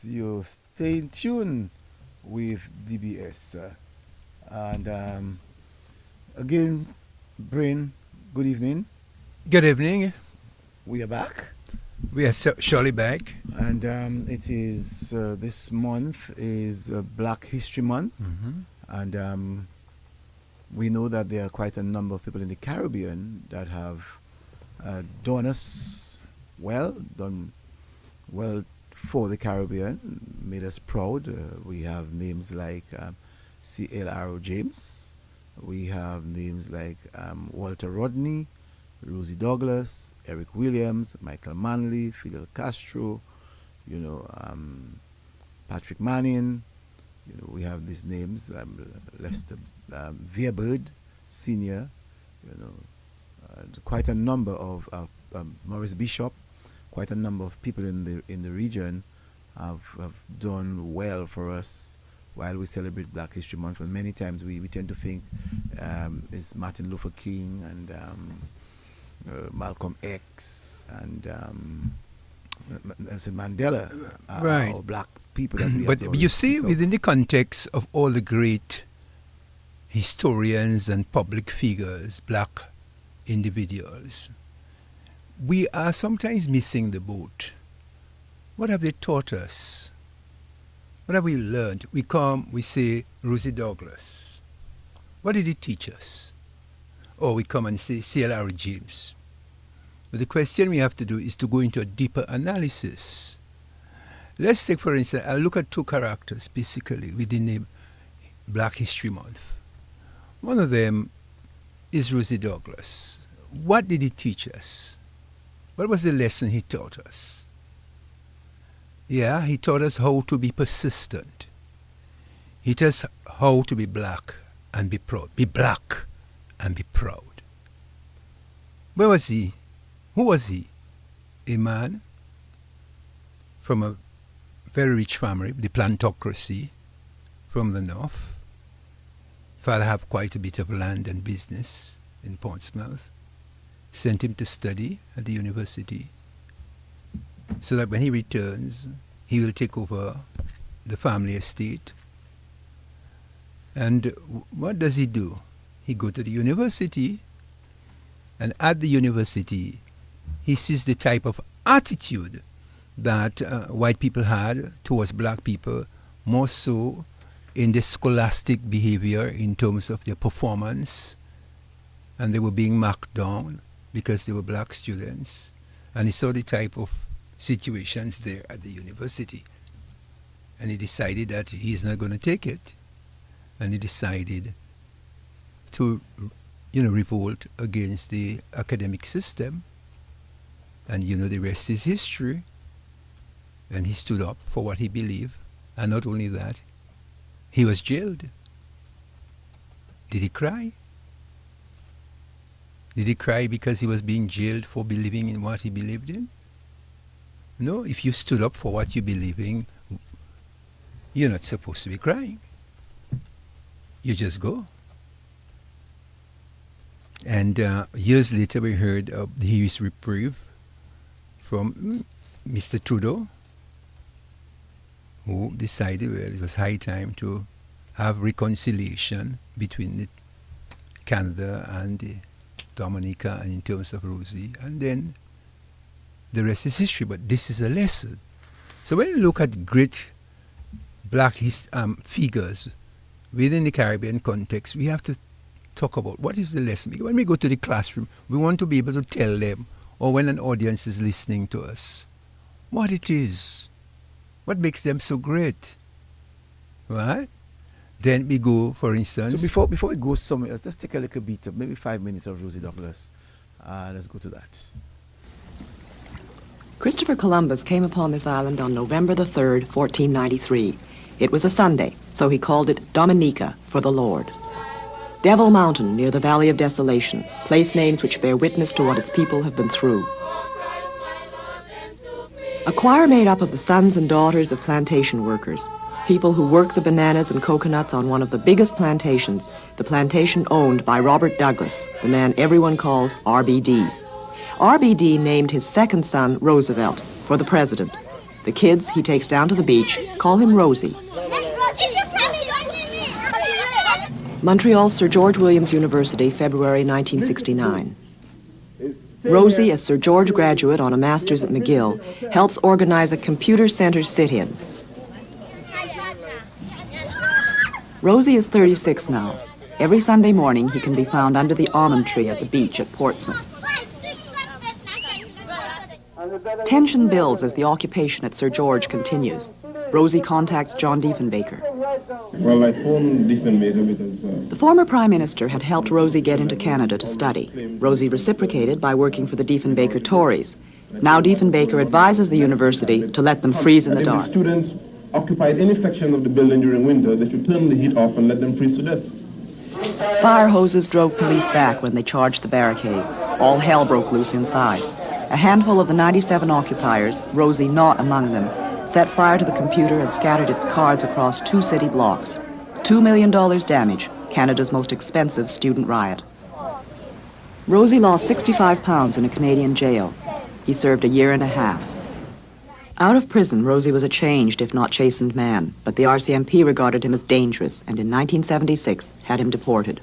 DBS. You stay in tune with DBS. And again, Brain, good evening. Good evening. We are back. We are surely back. And it is, this month is Black History Month. Mm-hmm. And we know that there are quite a number of people in the Caribbean that have done well for the Caribbean, made us proud. We have names like C.L.R. James. We have names like Walter Rodney, Rosie Douglas, Eric Williams, Michael Manley, Fidel Castro, Patrick Manning. We have these names, Lester Veerbird Senior. Quite a number of Maurice Bishop. Quite a number of people in the region have done well for us while we celebrate Black History Month. And many times we tend to think it's Martin Luther King and Malcolm X and Nelson Mandela, right. Or black people that we But have to you see, speak of. within the context of all the great historians and public figures, black individuals, we are sometimes missing the boat. What have they taught us? What have we learned? We say Rosie Douglas. What did he teach us? Or we come and say C.L.R. James. But the question we have to do is to go into a deeper analysis. Let's take, for instance, I'll look at two characters basically within the Black History Month. One of them is Rosie Douglas. What did he teach us? What was the lesson he taught us? Yeah, he taught us how to be persistent. He taught us how to be black and be proud. Be black and be proud. Where was he? Who was he? A man from a very rich family, the plantocracy from the north. Father had quite a bit of land and business in Portsmouth. Sent him to study at the university so that when he returns, he will take over the family estate. And what does he do? He goes to the university, and at the university, he sees the type of attitude that white people had towards black people, more so in the scholastic behavior in terms of their performance, and they were being marked down because they were black students. And he saw the type of situations there at the university. And he decided that he's not going to take it. And he decided to, revolt against the academic system. And the rest is history. And he stood up for what he believed. And not only that, he was jailed. Did he cry? Did he cry because he was being jailed for believing in what he believed in? No, if you stood up for what you believe in, you're not supposed to be crying. You just go. And years later we heard of his reprieve from Mr. Trudeau, who decided it was high time to have reconciliation between Canada and Dominica and in terms of Rosie, and then the rest is history. But this is a lesson. So when you look at great black figures within the Caribbean context, we have to talk about what is the lesson. Because when we go to the classroom, we want to be able to tell them, or when an audience is listening to us, what it is, what makes them so great, right? Then we go, for instance. So before we go somewhere else, let's take a little bit of maybe 5 minutes of Rosie Douglas. Let's go to that. Christopher Columbus came upon this island on November the 3rd, 1493. It was a Sunday, so he called it Dominica for the Lord. Devil Mountain, near the Valley of Desolation, place names which bear witness to what its people have been through. A choir made up of the sons and daughters of plantation workers, people who work the bananas and coconuts on one of the biggest plantations, the plantation owned by Robert Douglas, the man everyone calls RBD. RBD named his second son Roosevelt for the president. The kids he takes down to the beach call him Rosie. Montreal, Sir George Williams University, February 1969. Rosie, a Sir George graduate on a master's at McGill, helps organize a computer-centered sit-in. Rosie is 36 now. Every Sunday morning, he can be found under the almond tree at the beach at Portsmouth. Tension builds as the occupation at Sir George continues. Rosie contacts John Diefenbaker. Well, I phoned Diefenbaker because... The former Prime Minister had helped Rosie get into Canada to study. Rosie reciprocated by working for the Diefenbaker Tories. Now Diefenbaker advises the university to let them freeze in the dark. If the students occupied any section of the building during winter, they should turn the heat off and let them freeze to death. Fire hoses drove police back when they charged the barricades. All hell broke loose inside. A handful of the 97 occupiers, Rosie not among them, set fire to the computer and scattered its cards across 2 city blocks. $2 million damage, Canada's most expensive student riot. Rosie lost 65 pounds in a Canadian jail. He served a year and a half. Out of prison, Rosie was a changed, if not chastened man, but the RCMP regarded him as dangerous and in 1976 had him deported.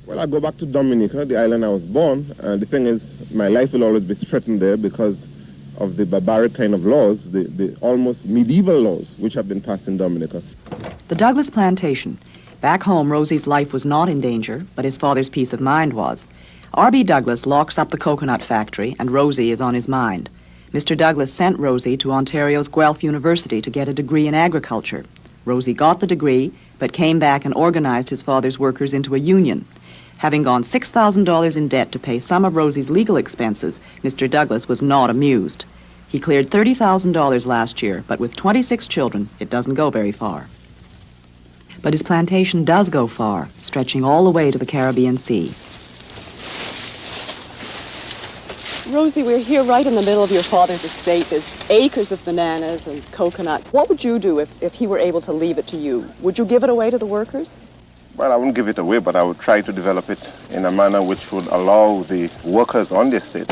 Well, I go back to Dominica, the island I was born, and the thing is, my life will always be threatened there because of the barbaric kind of laws, the almost medieval laws which have been passed in Dominica. The Douglas Plantation. Back home, Rosie's life was not in danger, but his father's peace of mind was. R.B. Douglas locks up the coconut factory, and Rosie is on his mind. Mr. Douglas sent Rosie to Ontario's Guelph University to get a degree in agriculture. Rosie got the degree, but came back and organized his father's workers into a union. Having gone $6,000 in debt to pay some of Rosie's legal expenses, Mr. Douglas was not amused. He cleared $30,000 last year, but with 26 children, it doesn't go very far. But his plantation does go far, stretching all the way to the Caribbean Sea. Rosie, we're here right in the middle of your father's estate. There's acres of bananas and coconut. What would you do if he were able to leave it to you? Would you give it away to the workers? Well, I wouldn't give it away, but I would try to develop it in a manner which would allow the workers on the estate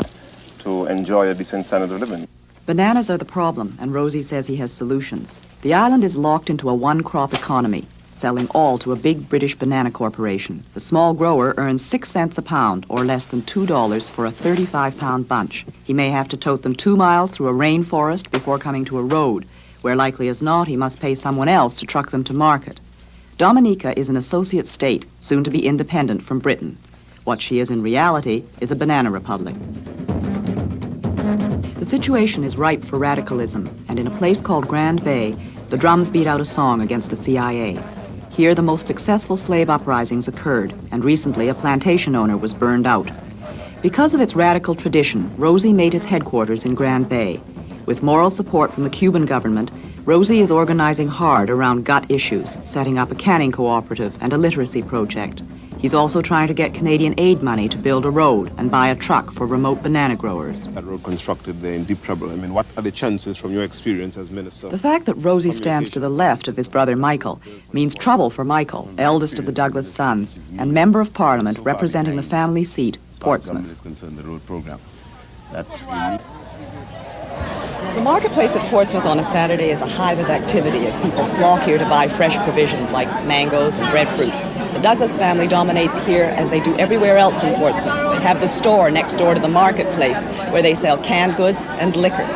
to enjoy a decent standard of living. Bananas are the problem, and Rosie says he has solutions. The island is locked into a one-crop economy, selling all to a big British banana corporation. The small grower earns 6 cents a pound, or less than $2 for a 35-pound bunch. He may have to tote them 2 miles through a rainforest before coming to a road, where likely as not he must pay someone else to truck them to market. Dominica is an associate state, soon to be independent from Britain. What she is in reality is a banana republic. The situation is ripe for radicalism, and in a place called Grand Bay, the drums beat out a song against the CIA. Here, the most successful slave uprisings occurred, and recently a plantation owner was burned out. Because of its radical tradition, Rosie made his headquarters in Grand Bay. With moral support from the Cuban government, Rosie is organizing hard around gut issues, setting up a canning cooperative and a literacy project. He's also trying to get Canadian aid money to build a road and buy a truck for remote banana growers. That road constructed, they're in deep trouble. I mean, what are the chances from your experience as minister? The fact that Rosie stands to the left of his brother Michael means trouble for Michael, eldest of the Douglas sons, and member of Parliament representing the family seat, Portsmouth. The marketplace at Portsmouth on a Saturday is a hive of activity as people flock here to buy fresh provisions like mangoes and breadfruit. The Douglas family dominates here as they do everywhere else in Portsmouth. They have the store next door to the marketplace where they sell canned goods and liquor.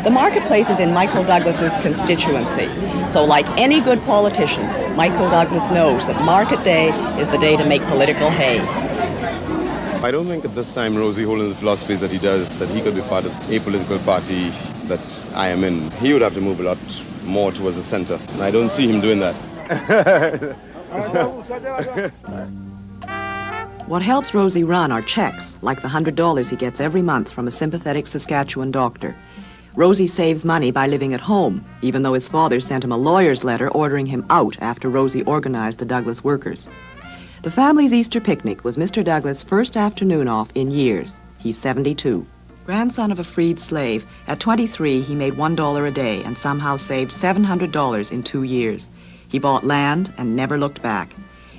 The marketplace is in Michael Douglas's constituency. So like any good politician, Michael Douglas knows that market day is the day to make political hay. I don't think at this time Rosie, holding the philosophies that he does, that he could be part of a political party that I am in. He would have to move a lot more towards the center, and I don't see him doing that. What helps Rosie run are checks, like the $100 he gets every month from a sympathetic Saskatchewan doctor. Rosie saves money by living at home, even though his father sent him a lawyer's letter ordering him out after Rosie organized the Douglas workers. The family's Easter picnic was Mr. Douglas' first afternoon off in years. He's 72. Grandson of a freed slave, at 23 he made $1 a day and somehow saved $700 in 2 years. He bought land and never looked back.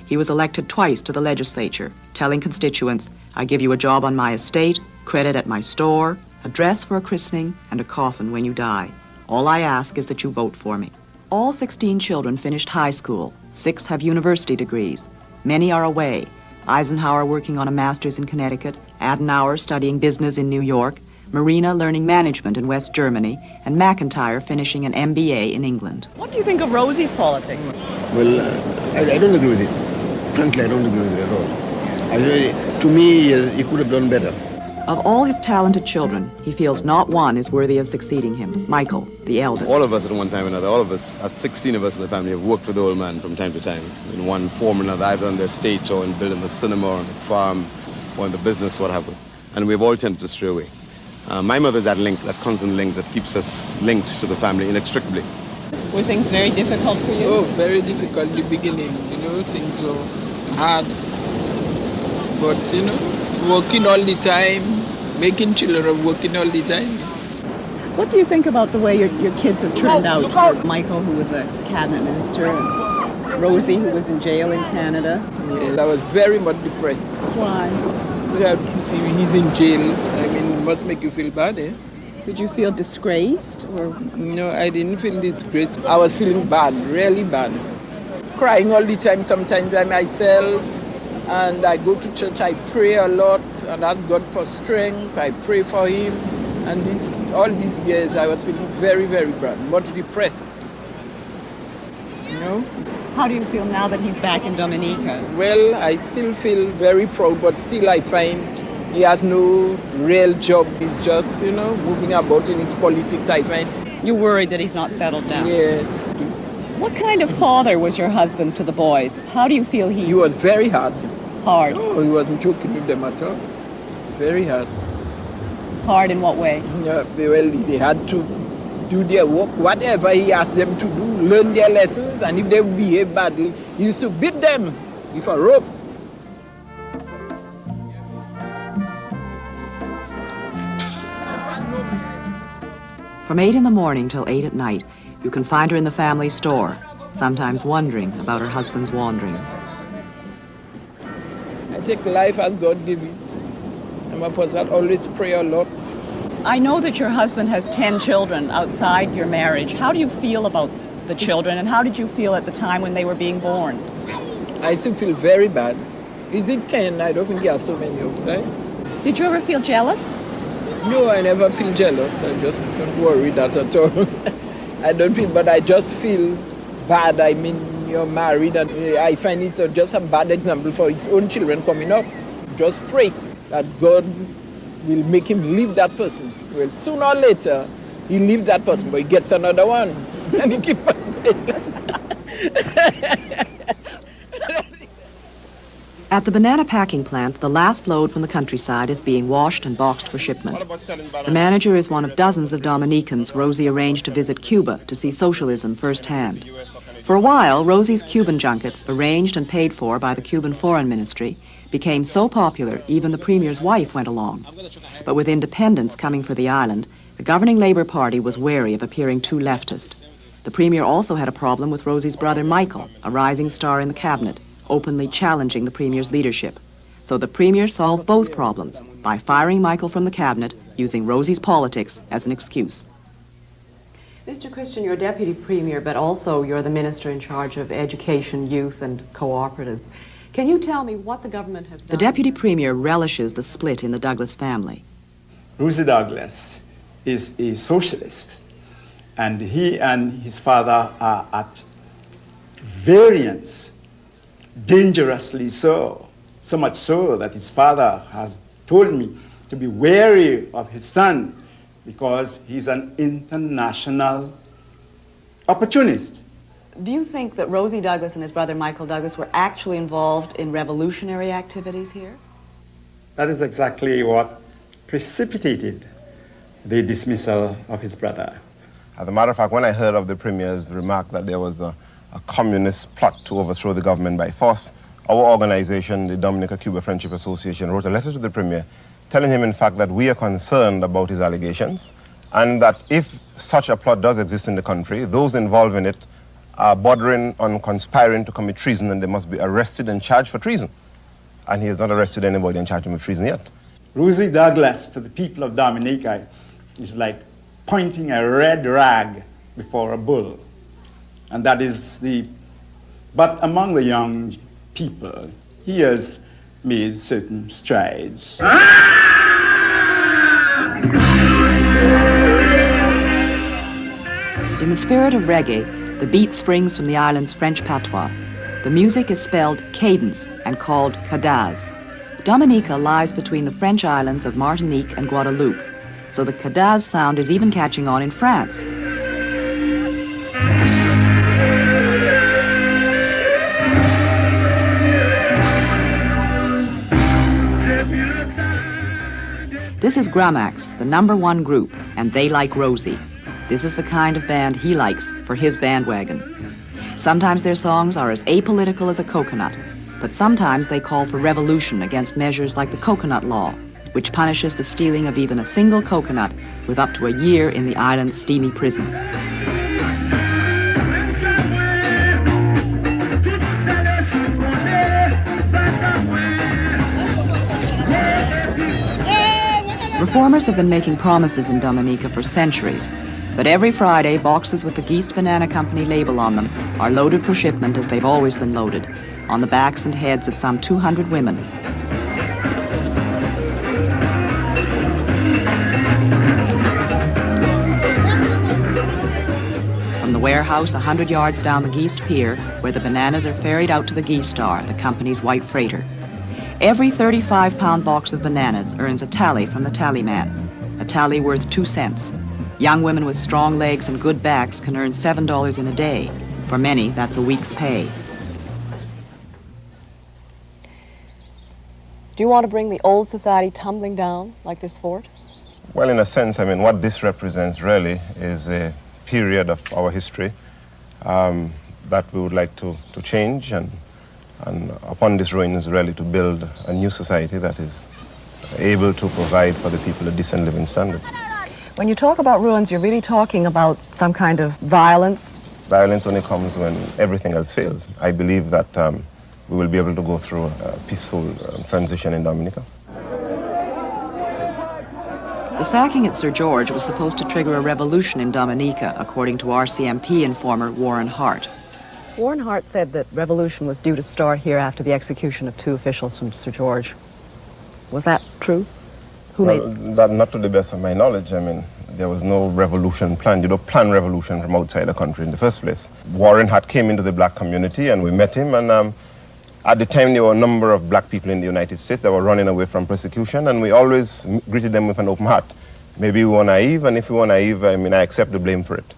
He was elected twice to the legislature, telling constituents, I give you a job on my estate, credit at my store, a dress for a christening, and a coffin when you die. All I ask is that you vote for me. All 16 children finished high school. 6 have university degrees. Many are away. Eisenhower working on a master's in Connecticut, Adenauer studying business in New York, Marina learning management in West Germany, and McIntyre finishing an MBA in England. What do you think of Rosie's politics? Well, I don't agree with it. Frankly, I don't agree with it at all. To me, he could have done better. Of all his talented children, he feels not one is worthy of succeeding him. Michael, the eldest. All of us at one time or another, all of us, at 16 of us in the family, have worked with the old man from time to time in one form or another, either on the estate or in building the cinema or on the farm or in the business, what have you. And we've all tended to stray away. My mother's that link, that constant link that keeps us linked to the family inextricably. Were things very difficult for you? Oh, very difficult in the beginning, things were hard. But, working all the time, making children working all the time. What do you think about the way your kids have turned out? Michael, who was a cabinet minister, and Rosie, who was in jail in Canada. Yes, I was very much depressed. Why? See, he's in jail. It must make you feel bad, eh? Did you feel disgraced? Or? No, I didn't feel disgraced. I was feeling bad, really bad. Crying all the time, sometimes by myself. And I go to church, I pray a lot and ask God for strength. I pray for him. And all these years I was feeling very, very bad, much depressed. How do you feel now that he's back in Dominica? Well, I still feel very proud, but still I find he has no real job. He's just, moving about in his politics, I find. You're worried that he's not settled down? Yeah. What kind of father was your husband to the boys? How do you feel he... He was very hard. Hard? No, he wasn't joking with them at all. Very hard. Hard in what way? Yeah, they had to do their work, whatever he asked them to do, learn their lessons, and if they behave badly, he used to beat them with a rope. From 8 in the morning till 8 at night, you can find her in the family store, sometimes wondering about her husband's wandering. I take life as God gave it. I'm a person that always pray a lot. I know that your husband has 10 children outside your marriage. How do you feel about the children, and how did you feel at the time when they were being born? I still feel very bad. Is it 10? I don't think he has so many outside. Did you ever feel jealous? No, I never feel jealous. I just don't worry that at all. I don't feel, but I just feel bad. You're married, and I find it's just a bad example for his own children coming up. Just pray that God will make him leave that person. Well, sooner or later, he leaves that person, but he gets another one, and he keeps on going. At the banana packing plant, the last load from the countryside is being washed and boxed for shipment. The manager is one of dozens of Dominicans Rosie arranged to visit Cuba to see socialism firsthand. For a while, Rosie's Cuban junkets, arranged and paid for by the Cuban Foreign Ministry, became so popular even the Premier's wife went along. But with independence coming for the island, the governing Labour Party was wary of appearing too leftist. The Premier also had a problem with Rosie's brother Michael, a rising star in the cabinet, openly challenging the Premier's leadership. So the Premier solved both problems by firing Michael from the cabinet, using Rosie's politics as an excuse. Mr. Christian, you're Deputy Premier, but also you're the Minister in charge of Education, Youth and Cooperatives. Can you tell me what the government has done? The Deputy Premier relishes the split in the Douglas family. Rosie Douglas is a socialist, and he and his father are at variance, dangerously so much so that his father has told me to be wary of his son because he's an international opportunist. Do you think that Rosie Douglas and his brother Michael Douglas were actually involved in revolutionary activities here? That is exactly what precipitated the dismissal of his brother. As a matter of fact, when I heard of the Premier's remark that there was a communist plot to overthrow the government by force, our organization, the Dominica-Cuba Friendship Association, wrote a letter to the Premier telling him, in fact, that we are concerned about his allegations and that if such a plot does exist in the country, those involved in it are bordering on conspiring to commit treason and they must be arrested and charged for treason. And he has not arrested anybody and charged him with treason yet. Rosie Douglas to the people of Dominica is like pointing a red rag before a bull. And that is but among the young people, he has made certain strides. In the spirit of reggae, the beat springs from the island's French patois. The music is spelled cadence and called cadaz. Dominica lies between the French islands of Martinique and Guadeloupe, so the cadaz sound is even catching on in France. This is Gramax, the #1 group, and they like Rosie. This is the kind of band he likes for his bandwagon. Sometimes their songs are as apolitical as a coconut, but sometimes they call for revolution against measures like the coconut law, which punishes the stealing of even a single coconut with up to a year in the island's steamy prison. Reformers have been making promises in Dominica for centuries, but every Friday, boxes with the Geest Banana Company label on them are loaded for shipment as they've always been loaded, on the backs and heads of some 200 women. From the warehouse 100 yards down the Geest Pier, where the bananas are ferried out to the Geest Star, the company's white freighter. Every 35-pound box of bananas earns a tally from the tallyman, a tally worth 2 cents. Young women with strong legs and good backs can earn $7 in a day. For many, that's a week's pay. Do you want to bring the old society tumbling down like this fort? Well, in a sense, I mean, what this represents really is a period of our history that we would like to change, and upon this ruins really to build a new society that is able to provide for the people a decent living standard. When you talk about ruins, you're really talking about some kind of violence? Violence only comes when everything else fails. I believe that we will be able to go through a peaceful transition in Dominica. The sacking at Sir George was supposed to trigger a revolution in Dominica, according to RCMP informer Warren Hart. Warren Hart said that revolution was due to start here after the execution of 2 officials from Sir George. Was that true? That not to the best of my knowledge. I mean, there was no revolution planned. You don't plan revolution from outside the country in the first place. Warren Hart came into the black community and we met him, and at the time there were a number of black people in the United States that were running away from persecution, and we always greeted them with an open heart. Maybe we were naive, and if we were naive, I mean, I accept the blame for it.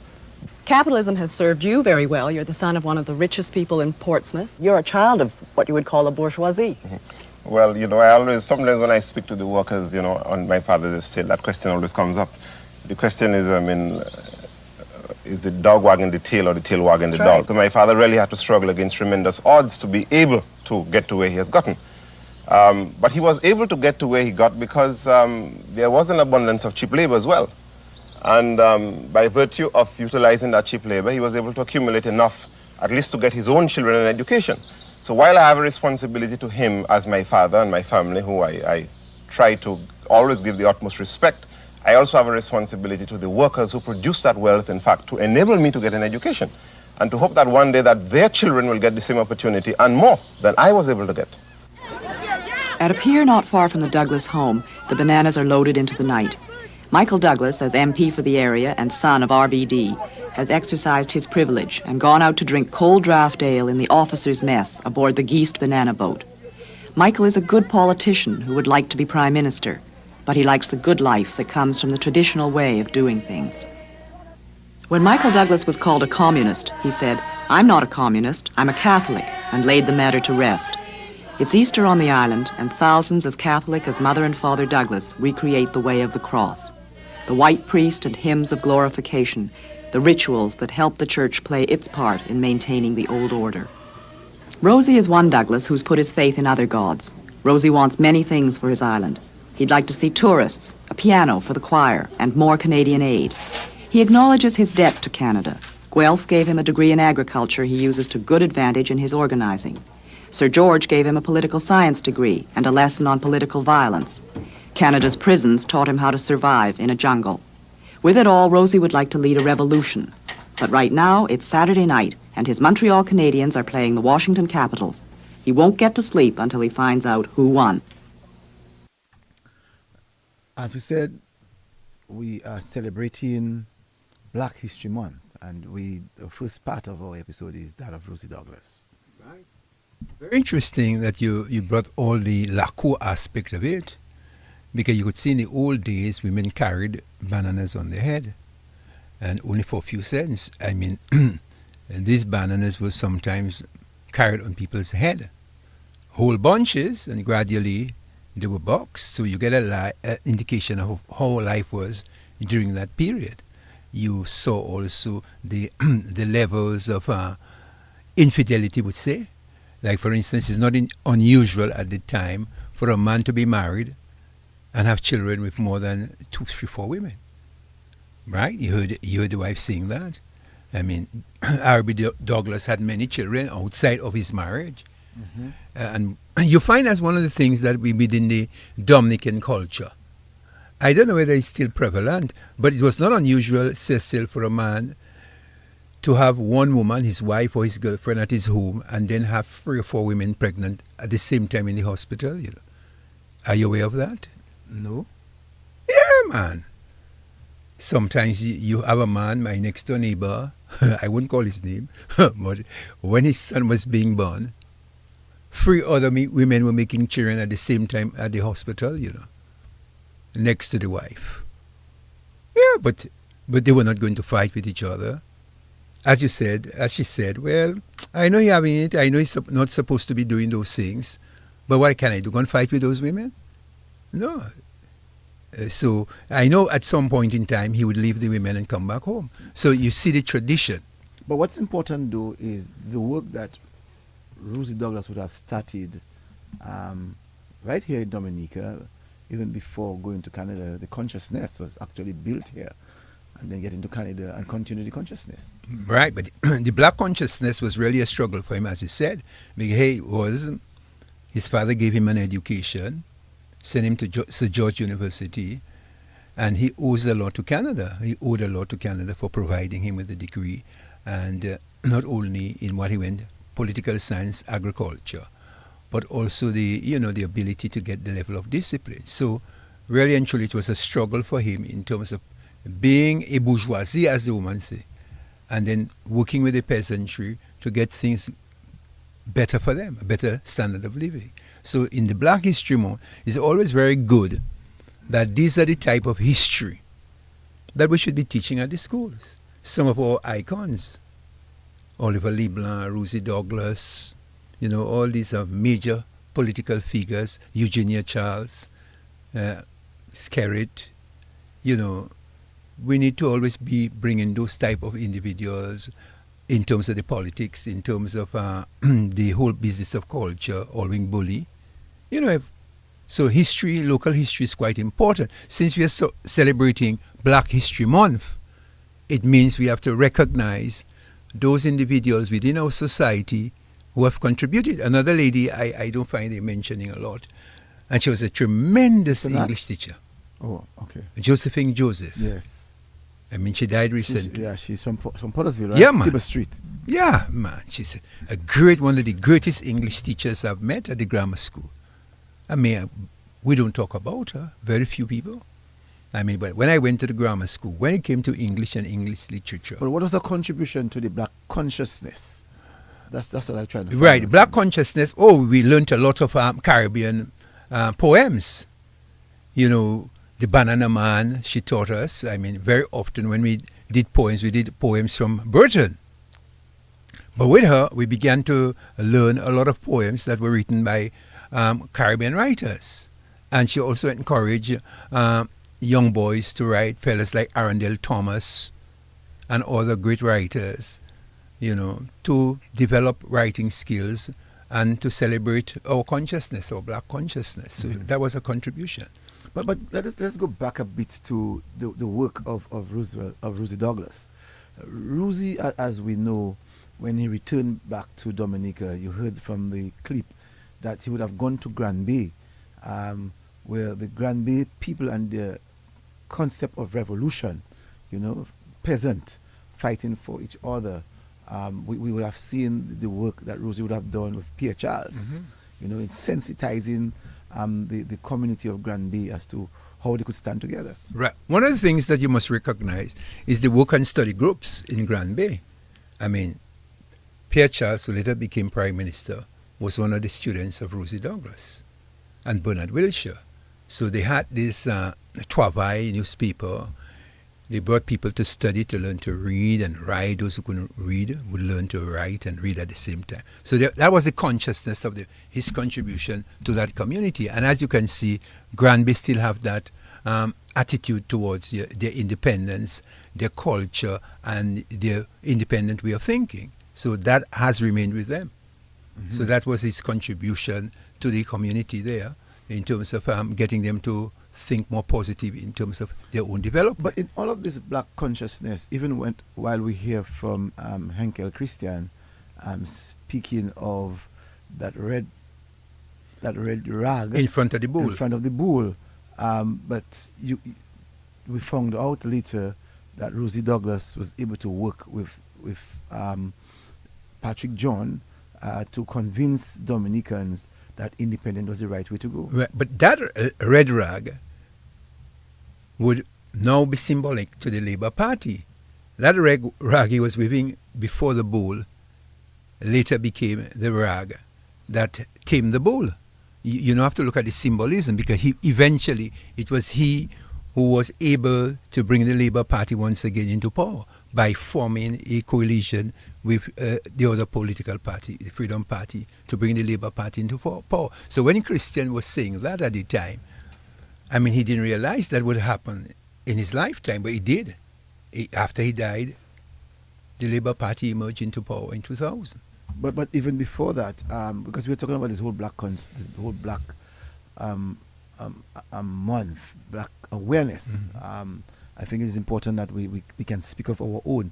Capitalism has served you very well. You're the son of one of the richest people in Portsmouth. You're a child of what you would call a bourgeoisie. Mm-hmm. Well, you know, I always, sometimes when I speak to the workers, you know, on my father's estate, that question always comes up. The question is, I mean, is the dog wagging the tail or the tail wagging the dog? So my father really had to struggle against tremendous odds to be able to get to where he has gotten. But he was able to get to where he got because there was an abundance of cheap labor as well. And by virtue of utilizing that cheap labor, he was able to accumulate enough, at least to get his own children an education. So while I have a responsibility to him as my father and my family, who I try to always give the utmost respect, I also have a responsibility to the workers who produce that wealth, in fact, to enable me to get an education and to hope that one day that their children will get the same opportunity and more than I was able to get. At a pier not far from the Douglas home, the bananas are loaded into the night. Michael Douglas, as MP for the area and son of RBD, has exercised his privilege and gone out to drink cold draft ale in the officers' mess aboard the Geest banana boat. Michael is a good politician who would like to be Prime Minister, but he likes the good life that comes from the traditional way of doing things. When Michael Douglas was called a communist, he said, "I'm not a communist, I'm a Catholic," and laid the matter to rest. It's Easter on the island, and thousands as Catholic as Mother and Father Douglas recreate the way of the cross. The white priest and hymns of glorification, the rituals that help the church play its part in maintaining the old order. Rosie is one Douglas who's put his faith in other gods. Rosie wants many things for his island. He'd like to see tourists, a piano for the choir, and more Canadian aid. He acknowledges his debt to Canada. Guelph gave him a degree in agriculture he uses to good advantage in his organizing. Sir George gave him a political science degree and a lesson on political violence. Canada's prisons taught him how to survive in a jungle. With it all, Rosie would like to lead a revolution. But right now, it's Saturday night, and his Montreal Canadiens are playing the Washington Capitals. He won't get to sleep until he finds out who won. As we said, we are celebrating Black History Month, and the first part of our episode is that of Rosie Douglas. Right. Very interesting that you brought all the Lakou aspect of it, because you could see in the old days women carried bananas on their head, and only for a few cents. I mean, these bananas were sometimes carried on people's head, whole bunches, and gradually they were boxed. So you get an indication of how life was during that period. You saw also the the levels of infidelity, would say. Like, for instance, it's not unusual at the time for a man to be married and have children with more than 2, 3, 4 women. Right? You heard the wife saying that. I mean, R.B. Douglas had many children outside of his marriage. Mm-hmm. And you find that's one of the things that we within the Dominican culture. I don't know whether it's still prevalent, but it was not unusual, Cecil, for a man to have one woman, his wife or his girlfriend, at his home, and then have 3 or 4 women pregnant at the same time in the hospital. You know. Are you aware of that? No. Yeah, man. Sometimes you have a man, my next door neighbor, I wouldn't call his name, but when his son was being born, 3 other women were making children at the same time at the hospital, you know, next to the wife. Yeah, but they were not going to fight with each other. As she said, well, I know you're having it. I know you're not supposed to be doing those things. But what can I do? Go and fight with those women? No. So I know at some point in time he would leave the women and come back home. So you see the tradition. But what's important, though, is the work that Rosie Douglas would have started right here in Dominica, even before going to Canada. The consciousness was actually built here, and then get into Canada and continue the consciousness. Right, but the black consciousness was really a struggle for him, as he said. Because his father gave him an education, sent him to Sir George University, and he owes a lot to Canada. He owed a lot to Canada for providing him with a degree, and not only in what he went, political science, agriculture, but also the ability to get the level of discipline. So really and truly it was a struggle for him in terms of being a bourgeoisie, as the woman say, and then working with the peasantry to get things better for them, a better standard of living. So in the Black History Month, it's always very good that these are the type of history that we should be teaching at the schools. Some of our icons, Oliver Leblanc, Rosie Douglas, all these are major political figures, Eugenia Charles, Skerritt, we need to always be bringing those type of individuals in terms of the politics, in terms of the whole business of culture, Alwyn Bully. So history, local history is quite important. Since we are celebrating Black History Month, it means we have to recognize those individuals within our society who have contributed. Another lady I don't find they mentioning a lot, and she was a tremendous English teacher. Oh, okay. Josephine Joseph. Yes. I mean, she died recently. She's from Pottersville, right? Yeah, man. Stibber Street. Yeah, man. She's one of the greatest English teachers I've met at the grammar school. I mean, we don't talk about her. Very few people. I mean, but when I went to the grammar school, when it came to English and English literature. But what was her contribution to the black consciousness? That's what I'm trying to find Right, out. Black consciousness. Oh, we learned a lot of Caribbean poems. The Banana Man, she taught us. I mean, very often when we did poems from Burton. But with her, we began to learn a lot of poems that were written by Caribbean writers. And she also encouraged young boys to write, fellas like Arundel Thomas and other great writers, to develop writing skills and to celebrate our consciousness, our black consciousness. So that was a contribution. But let's go back a bit to the work of Rosie Douglas. Rosie, as we know, when he returned back to Dominica, you heard from the clip that he would have gone to Grand Bay, where the Grand Bay people and the concept of revolution peasant fighting for each other, we would have seen the work that Rosie would have done with Pierre Charles, in sensitizing the community of Grand Bay as to how they could stand together. Right. One of the things that you must recognize is the work and study groups in Grand Bay. I mean, Pierre Charles, who later became Prime Minister, was one of the students of Rosie Douglas and Bernard Wilshire. So they had this Travail newspaper. They brought people to study, to learn to read and write. Those who couldn't read would learn to write and read at the same time. So that was the consciousness of his contribution to that community. And as you can see, Grand Bay still have that attitude towards their independence, their culture, and their independent way of thinking. So that has remained with them. So that was his contribution to the community there in terms of getting them to think more positive in terms of their own development. But in all of this black consciousness, even while we hear from Henkel Christian speaking of that red rag in front of the bull. But we found out later that Rosie Douglas was able to work with Patrick John to convince Dominicans that independence was the right way to go. Right. But that red rag would now be symbolic to the Labour Party. That rag he was waving before the bull later became the rag that tamed the bull. You don't have to look at the symbolism, because it was he who was able to bring the Labour Party once again into power by forming a coalition with the other political party, the Freedom Party, to bring the Labour Party into power. So when Christian was saying that at the time, I mean, he didn't realize that would happen in his lifetime, but he did. After he died, the Labour Party emerged into power in 2000. But even before that, because we're talking about this whole black month, black awareness. I think it is important that we can speak of our own.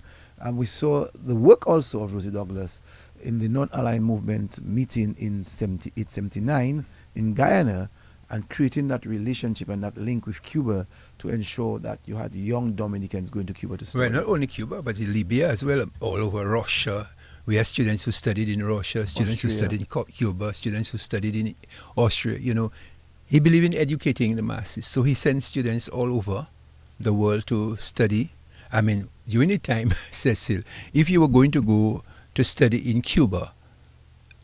We saw the work also of Rosie Douglas in the non-aligned movement meeting in 78-79 in Guyana, and creating that relationship and that link with Cuba to ensure that you had young Dominicans going to Cuba to study. Well, not only Cuba, but in Libya as well, all over Russia. We had students who studied in Russia, students who studied in Cuba, students who studied in Austria. He believed in educating the masses, so he sent students all over the world to study. I mean, during the time, Cecil, if you were going to go to study in Cuba,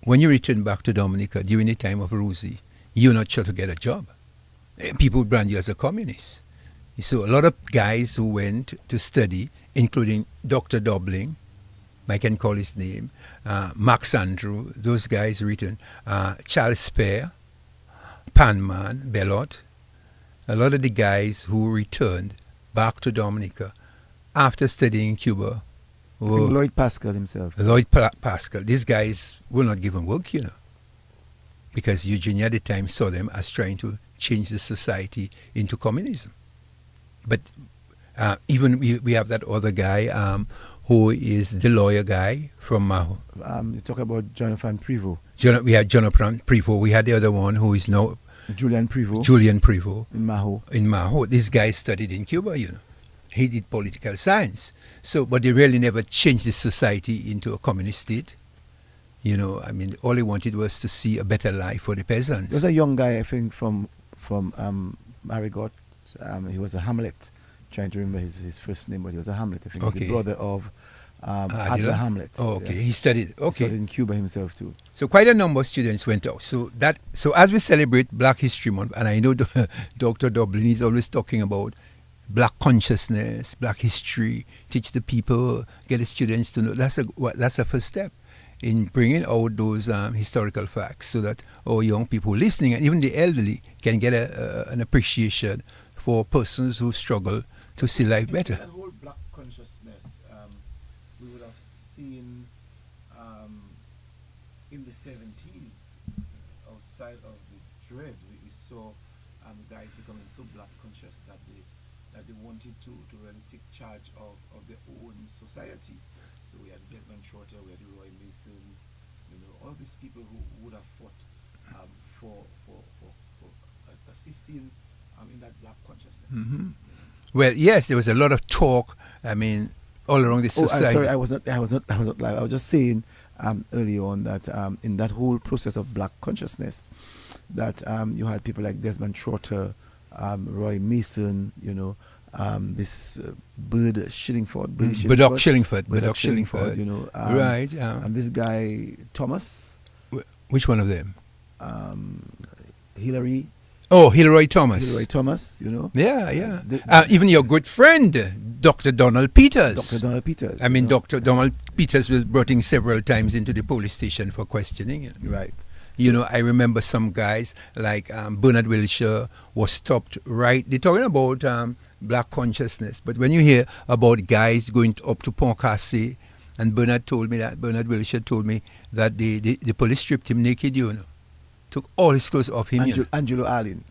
when you return back to Dominica during the time of Rosie, you're not sure to get a job. People would brand you as a communist. So a lot of guys who went to study, including Dr. Dobling, I can call his name, Max Andrew, those guys written, Charles Spear, Panman, Bellot, a lot of the guys who returned back to Dominica after studying in Cuba. I think Lloyd Pascal himself. Pascal. These guys will not give them work, because Eugenia at the time saw them as trying to change the society into communism. But even we have that other guy who is the lawyer guy from Maho. You talk about Jonathan Prevost. We had Jonathan Prevost. We had the other one who is now Julian Prevost. In Maho. This guy studied in Cuba, He did political science. But they really never changed the society into a communist state. All he wanted was to see a better life for the peasants. There was a young guy, I think, from Marigot. He was a Hamlet. Trying to remember his first name, but he was a Hamlet. I think the brother of Adler Hamlet. Oh, okay. He studied. Okay. He studied in Cuba himself too. So quite a number of students went out. So as we celebrate Black History Month, and I know Dr. Dublin is always talking about Black consciousness, Black history, teach the people, get the students to know. That's a first step in bringing out those historical facts, so that our young people listening, and even the elderly, can get an appreciation for persons who struggle to see life better. That whole black consciousness, we would have seen in the 70s, outside of the Dreads, we saw guys becoming so black conscious that they wanted to really take charge of their own society. So we had Desmond Trotter, we had the Roy Masons, all these people who would have fought for assisting in that black consciousness. Well, yes, there was a lot of talk. I mean, all around the society. I'm sorry, I was not live. I was just saying earlier on that in that whole process of black consciousness, that you had people like Desmond Trotter, Roy Mason, this Burdock Shillingford, you know, right, and this guy Thomas. Which one of them? Hillary. Oh, Hillary Thomas. Hillary Thomas, Yeah. Even your good friend, Dr. Donald Peters. Dr. Donald Peters. I mean, Dr. Donald Peters was brought in several times into the police station for questioning. Right. I remember some guys like Bernard Wilshire was stopped right. They're talking about black consciousness. But when you hear about guys going up to Pontcassé, and Bernard Wilshire told me that the police stripped him naked, took all his clothes off him. Angelo Allen.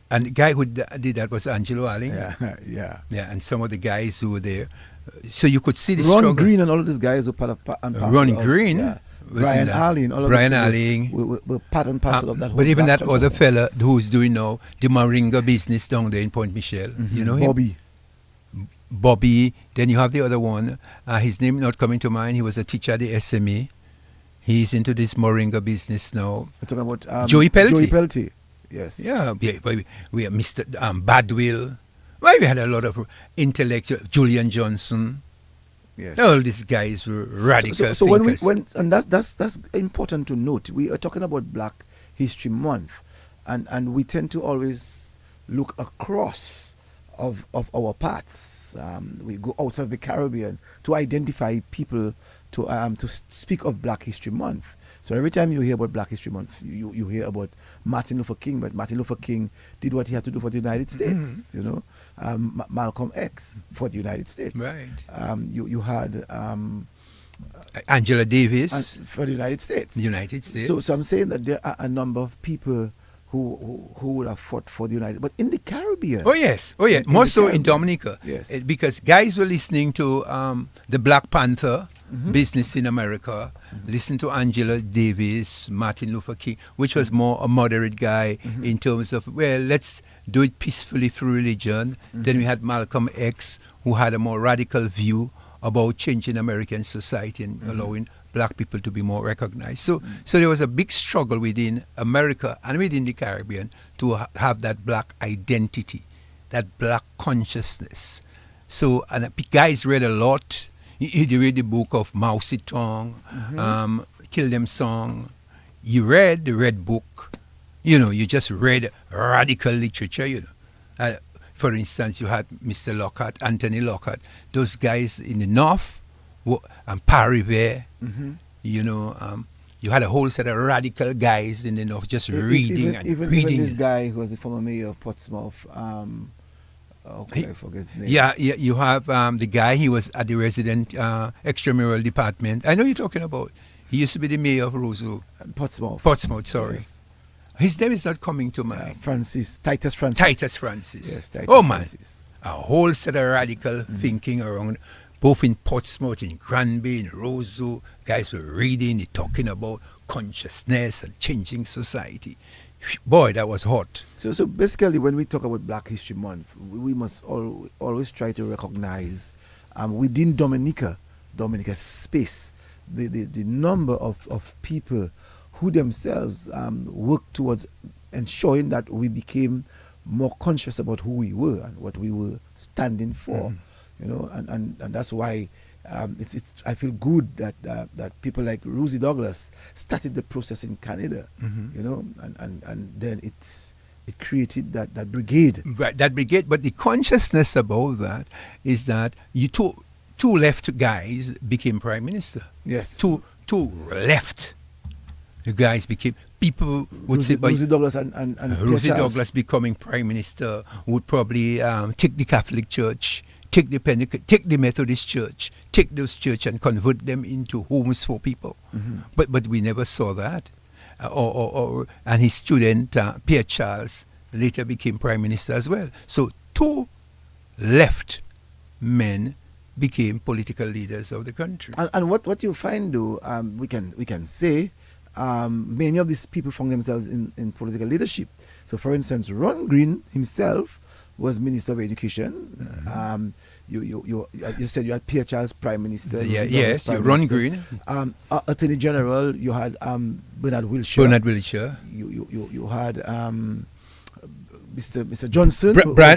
And the guy who did that was Angelo Allen. Yeah. Yeah, and some of the guys who were there. So you could see the Ron struggle. Green and all of these guys were part of Ron Green. Yeah. Brian Allen. Brian Allen. Were part and parcel of that whole But even black that other fella who's doing now the Moringa business down there in Point Michel. Mm-hmm. You know him? Bobby. Then you have the other one. His name not coming to mind. He was a teacher at the SME. He's into this Moringa business now. We're talking about Joey Pelty. Joey Pelty. Yes. Yeah. We have Mr. Badwill. Well, we had a lot of intellectual. Julian Johnson. Yes. All these guys were radical So thinkers. and that's important to note. We are talking about Black History Month, and we tend to always look across of our paths. We go outside of the Caribbean to identify people to speak of Black History Month. So every time you hear about Black History Month, you hear about Martin Luther King, but Martin Luther King did what he had to do for the United States. Malcolm X for the United States. Right. You had Angela Davis for the United States. So I'm saying that there are a number of people who would have fought for the United, but in the Caribbean. Oh yes. More so in Dominica. Yes. Because guys were listening to the Black Panther business in America, listening to Angela Davis, Martin Luther King, which was more a moderate guy in terms of, well, let's do it peacefully through religion. Then we had Malcolm X, who had a more radical view about changing American society and allowing black people to be more recognized. So there was a big struggle within America and within the Caribbean to have that black identity, that black consciousness. So, and guys read a lot. You read the book of Mao Zedong, Kill Them Song. You read the Red Book. You just read radical literature, for instance, you had Mr. Lockhart, Anthony Lockhart, those guys in the North, and Paris. You had a whole set of radical guys in the North just reading. Even this guy who was the former mayor of Portsmouth, I forget his name. Yeah, you have the guy, he was at the resident extramural department. I know you're talking about. He used to be the mayor of Roseau. Portsmouth, sorry. Yes. His name is not coming to mind. Titus Francis. Titus Francis. Yes, Titus Francis. A whole set of radical thinking around, both in Portsmouth, in Granby, in Roseau. Guys were reading, talking about consciousness and changing society. Boy, that was hot. So basically, when we talk about Black History Month, we must always try to recognize within Dominica's space, the number of people who themselves work towards ensuring that we became more conscious about who we were and what we were standing for. And that's why I feel good that people like Rosie Douglas started the process in Canada, and then it created that brigade. Right, that brigade. But the consciousness about that is that two left guys became prime minister. Yes. Two left. The guys became, people would say, Rosie Douglas and Rosie Douglas becoming prime minister would probably take the Catholic Church, take the Methodist Church, take those church and convert them into homes for people. But we never saw that. And his student, Pierre Charles, later became prime minister as well. So two left men became political leaders of the country. And what you find, though, we can say, many of these people found themselves in political leadership. So, for instance, Ron Green himself was Minister of Education. You said you had Pierre Charles Prime Minister. Yes, Ron Green. Attorney General, you had Bernard Wilshire. You had Mr. Johnson.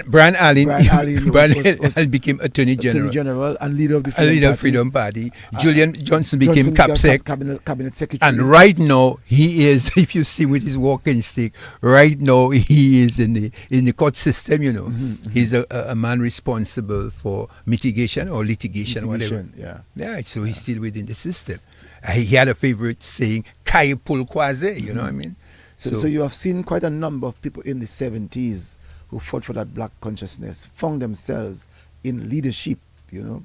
Brian Allen became Attorney General. And leader of the Freedom Party. Julian Johnson became Cabinet Secretary. And right now, he is, if you see with his walking stick, right now he is in the court system, you know. He's a man responsible for mitigation or litigation, whatever. Yeah, so he's still within the system. He had a favorite saying, Kai Pul Kwaze, you know what I mean? So you have seen quite a number of people in the 70s who fought for that black consciousness, found themselves in leadership, you know,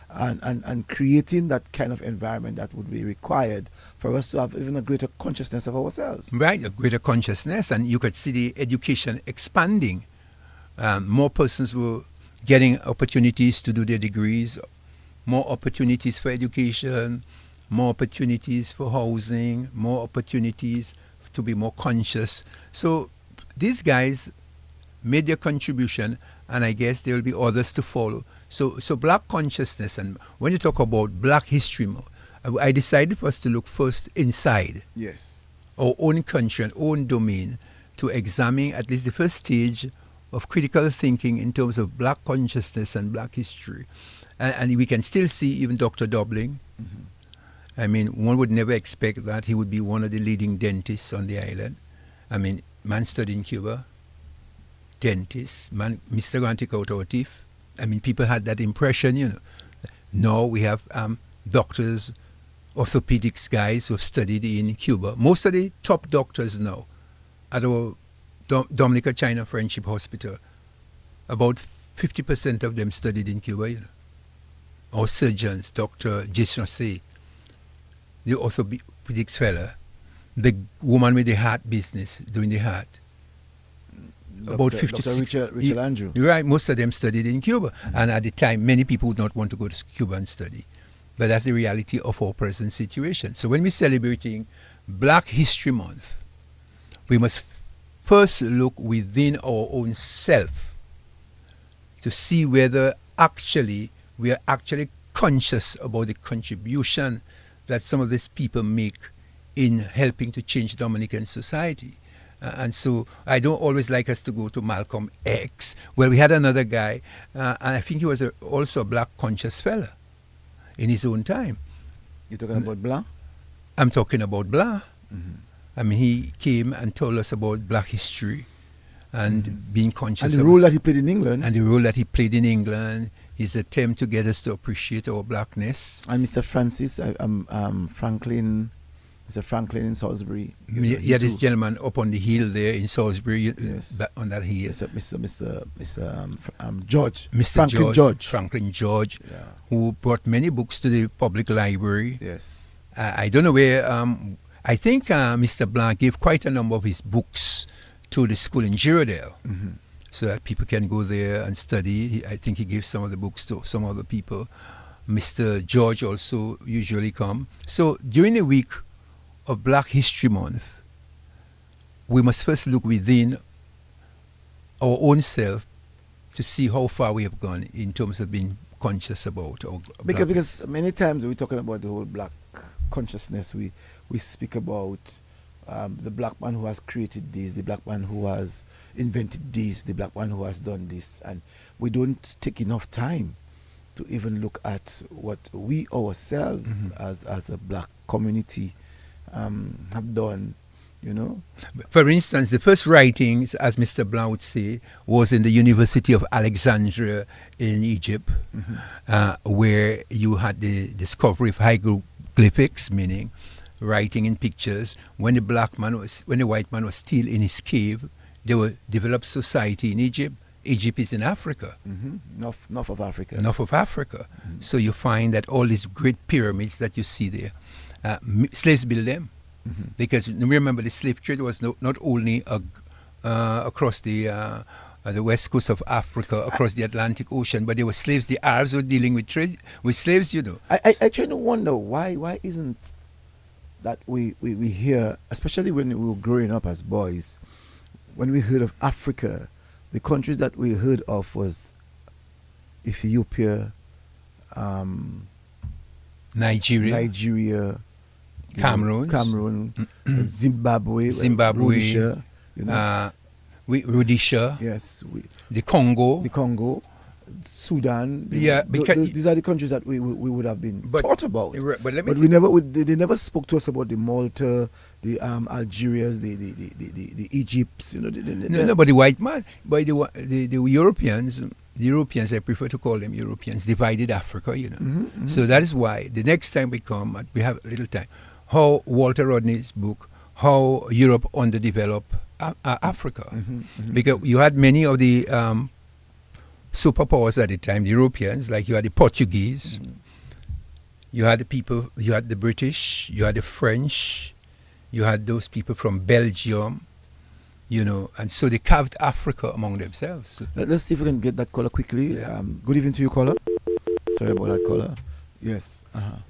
and creating that kind of environment that would be required for us to have even a greater consciousness of ourselves. Right, a greater consciousness, and you could see the education expanding. More persons were getting opportunities to do their degrees, more opportunities for education, more opportunities for housing, more opportunities to be more conscious. So these guys made their contribution, and I guess there will be others to follow. So black consciousness, and when you talk about Black History Month, I decided for us to look first inside our own country and own domain to examine at least the first stage of critical thinking in terms of black consciousness and black history. And we can still see even Dr. Dobling. I mean, one would never expect that he would be one of the leading dentists on the island. I mean, man studied in Cuba, dentist, man, Mr. going to take out our teeth. I mean, people had that impression, you know. Now we have doctors, orthopedics guys who have studied in Cuba. Most of the top doctors now at our Dominica China Friendship Hospital, about 50% of them studied in Cuba, you know. Our surgeons, Dr. Jishnose, the orthopedics fella, the woman with the heart business, doing the heart. About 50. Dr. Richard Andrew. You're right, most of them studied in Cuba. And at the time, many people would not want to go to Cuba and study. But that's the reality of our present situation. So when we're celebrating Black History Month, we must first look within our own self to see whether actually we are actually conscious about the contribution that some of these people make in helping to change Dominican society. And so I don't always like us to go to Malcolm X. Well, we had another guy, and I think he was also a black conscious fella in his own time. You're talking about Blanc? I'm talking about Blanc. I mean, he came and told us about black history and being conscious. And the role that he played in England. And the role that he played in England. His attempt to get us to appreciate our blackness. And Mr. Francis, Franklin, Mr. Franklin in Salisbury. Yeah, this gentleman up on the hill there in Salisbury, on that hill. George. Franklin George, who brought many books to the public library. Yes. I don't know where, I think Mr. Blanc gave quite a number of his books to the school in Girardale. So that people can go there and study. I think he gave some of the books to some other people. Mr. George also usually come. So during the week of Black History Month, we must first look within our own self to see how far we have gone in terms of being conscious about our because many times we're talking about the whole black consciousness, we speak about the black man who has created this, the black man who has invented this, the black man who has done this, and we don't take enough time to even look at what we ourselves as a black community have done, you know. For instance, the first writings, as Mr. Blanc would say, was in the University of Alexandria in Egypt, where you had the discovery of hieroglyphics, meaning writing in pictures. When the white man was still in his cave, they were developed society in Egypt. Egypt is in Africa. North of Africa. North of Africa. So you find that all these great pyramids that you see there, slaves built them. Because remember, the slave trade was not only across the west coast of Africa, across the Atlantic Ocean, but there were slaves. The Arabs were dealing with slaves, you know. I try to wonder why isn't that we hear, especially when we were growing up as boys, when we heard of Africa, the countries that we heard of was Ethiopia, Nigeria, Cameroon, Zimbabwe, Rhodesia, Rhodesia, yes, the Congo, Sudan. Because these are the countries that we would have been taught about. But they never spoke to us about the Malta, the Algerias, the Egypts. No, but the white man, by the Europeans. The Europeans, I prefer to call them Europeans, divided Africa. So that is why the next time we come, we have a little time. How Walter Rodney's book, how Europe underdeveloped Africa, because you had many of the superpowers at the time, the Europeans, like you had the Portuguese, you had the people, you had the British, you had the French, you had those people from Belgium, and so they carved Africa among themselves. Let's see if we can get that caller quickly. Yeah. Good evening to you, caller. Sorry about that, caller. Yes.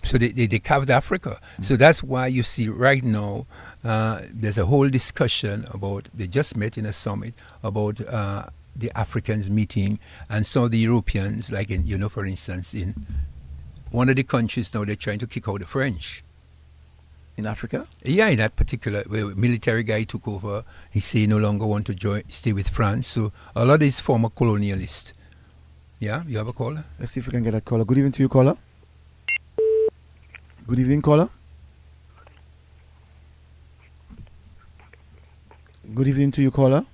So they carved Africa. So that's why you see right now there's a whole discussion about, they just met in a summit about the Africans meeting, and some of the Europeans, like for instance, in one of the countries now, they're trying to kick out the French. In Africa? Yeah, in that particular military guy took over. He said he no longer want to stay with France. So a lot of these former colonialists. Yeah, you have a caller? Let's see if we can get that caller. Good evening to you, caller. Good evening, caller. Good evening to you, caller.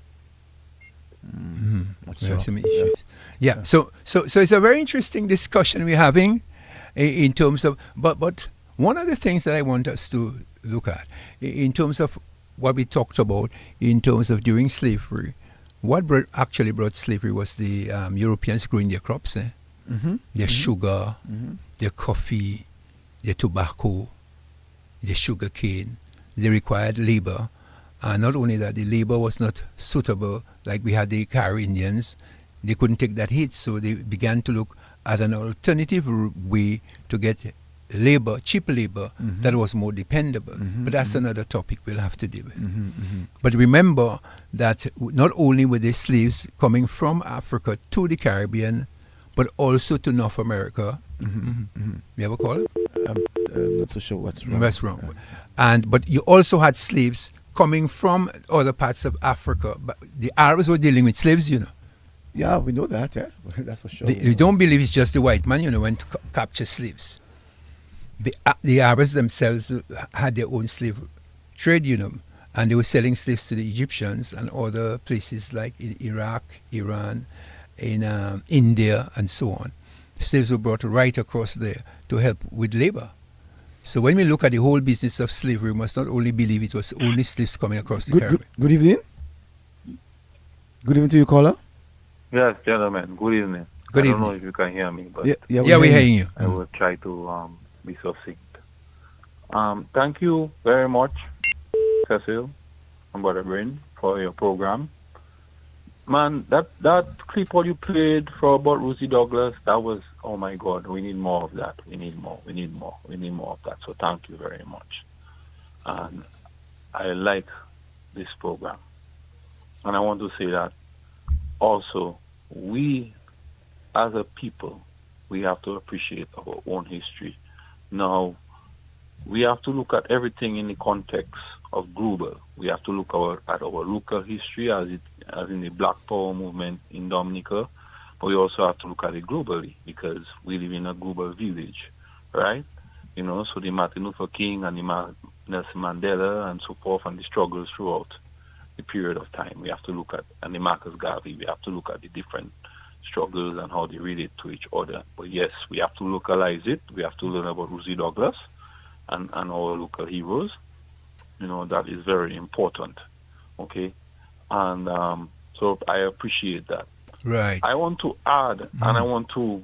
Sure. Some issues. Yeah. So it's a very interesting discussion we're having in terms of, but one of the things that I want us to look at in terms of what we talked about in terms of during slavery, what actually brought slavery was the Europeans growing their crops, their sugar, their coffee, their tobacco, their sugar cane. They required labor. And not only that, the labor was not suitable, like we had the Car Indians. They couldn't take that heat, so they began to look at an alternative way to get labor, cheap labor, that was more dependable. But that's another topic we'll have to deal with. But remember that not only were the slaves coming from Africa to the Caribbean, but also to North America. You have a call? I'm not so sure what's wrong. That's wrong. But you also had slaves coming from other parts of Africa. But the Arabs were dealing with slaves, Yeah, we know that, yeah. That's for sure. You don't believe it's just the white man, went to capture slaves. The Arabs themselves had their own slave trade, and they were selling slaves to the Egyptians and other places like in Iraq, Iran, in India, and so on. Slaves were brought right across there to help with labor. So when we look at the whole business of slavery, we must not only believe it was only slaves coming across the Caribbean. Good evening. Good evening to you, caller. Yes, gentlemen. Good evening. Good evening. I don't know if you can hear me, but we're hearing you. I will try to be succinct. Thank you very much, Cecil and Brother Brain, for your program. Man, that clip all you played for about Rosie Douglas, that was, oh my God, we need more of that. We need more of that. So thank you very much. And I like this program. And I want to say that also, we as a people, we have to appreciate our own history. Now, we have to look at everything in the context of global. We have to look at our local history as in the Black Power movement in Dominica, but we also have to look at it globally because we live in a global village, right? So the Martin Luther King and the Nelson Mandela and so forth and the struggles throughout the period of time. We have to look at, and the Marcus Garvey, we have to look at the different struggles and how they relate to each other. But yes, we have to localize it. We have to learn about Rosie Douglas and our local heroes. That is very important. Okay? And so I appreciate that. Right. I want to add and I want to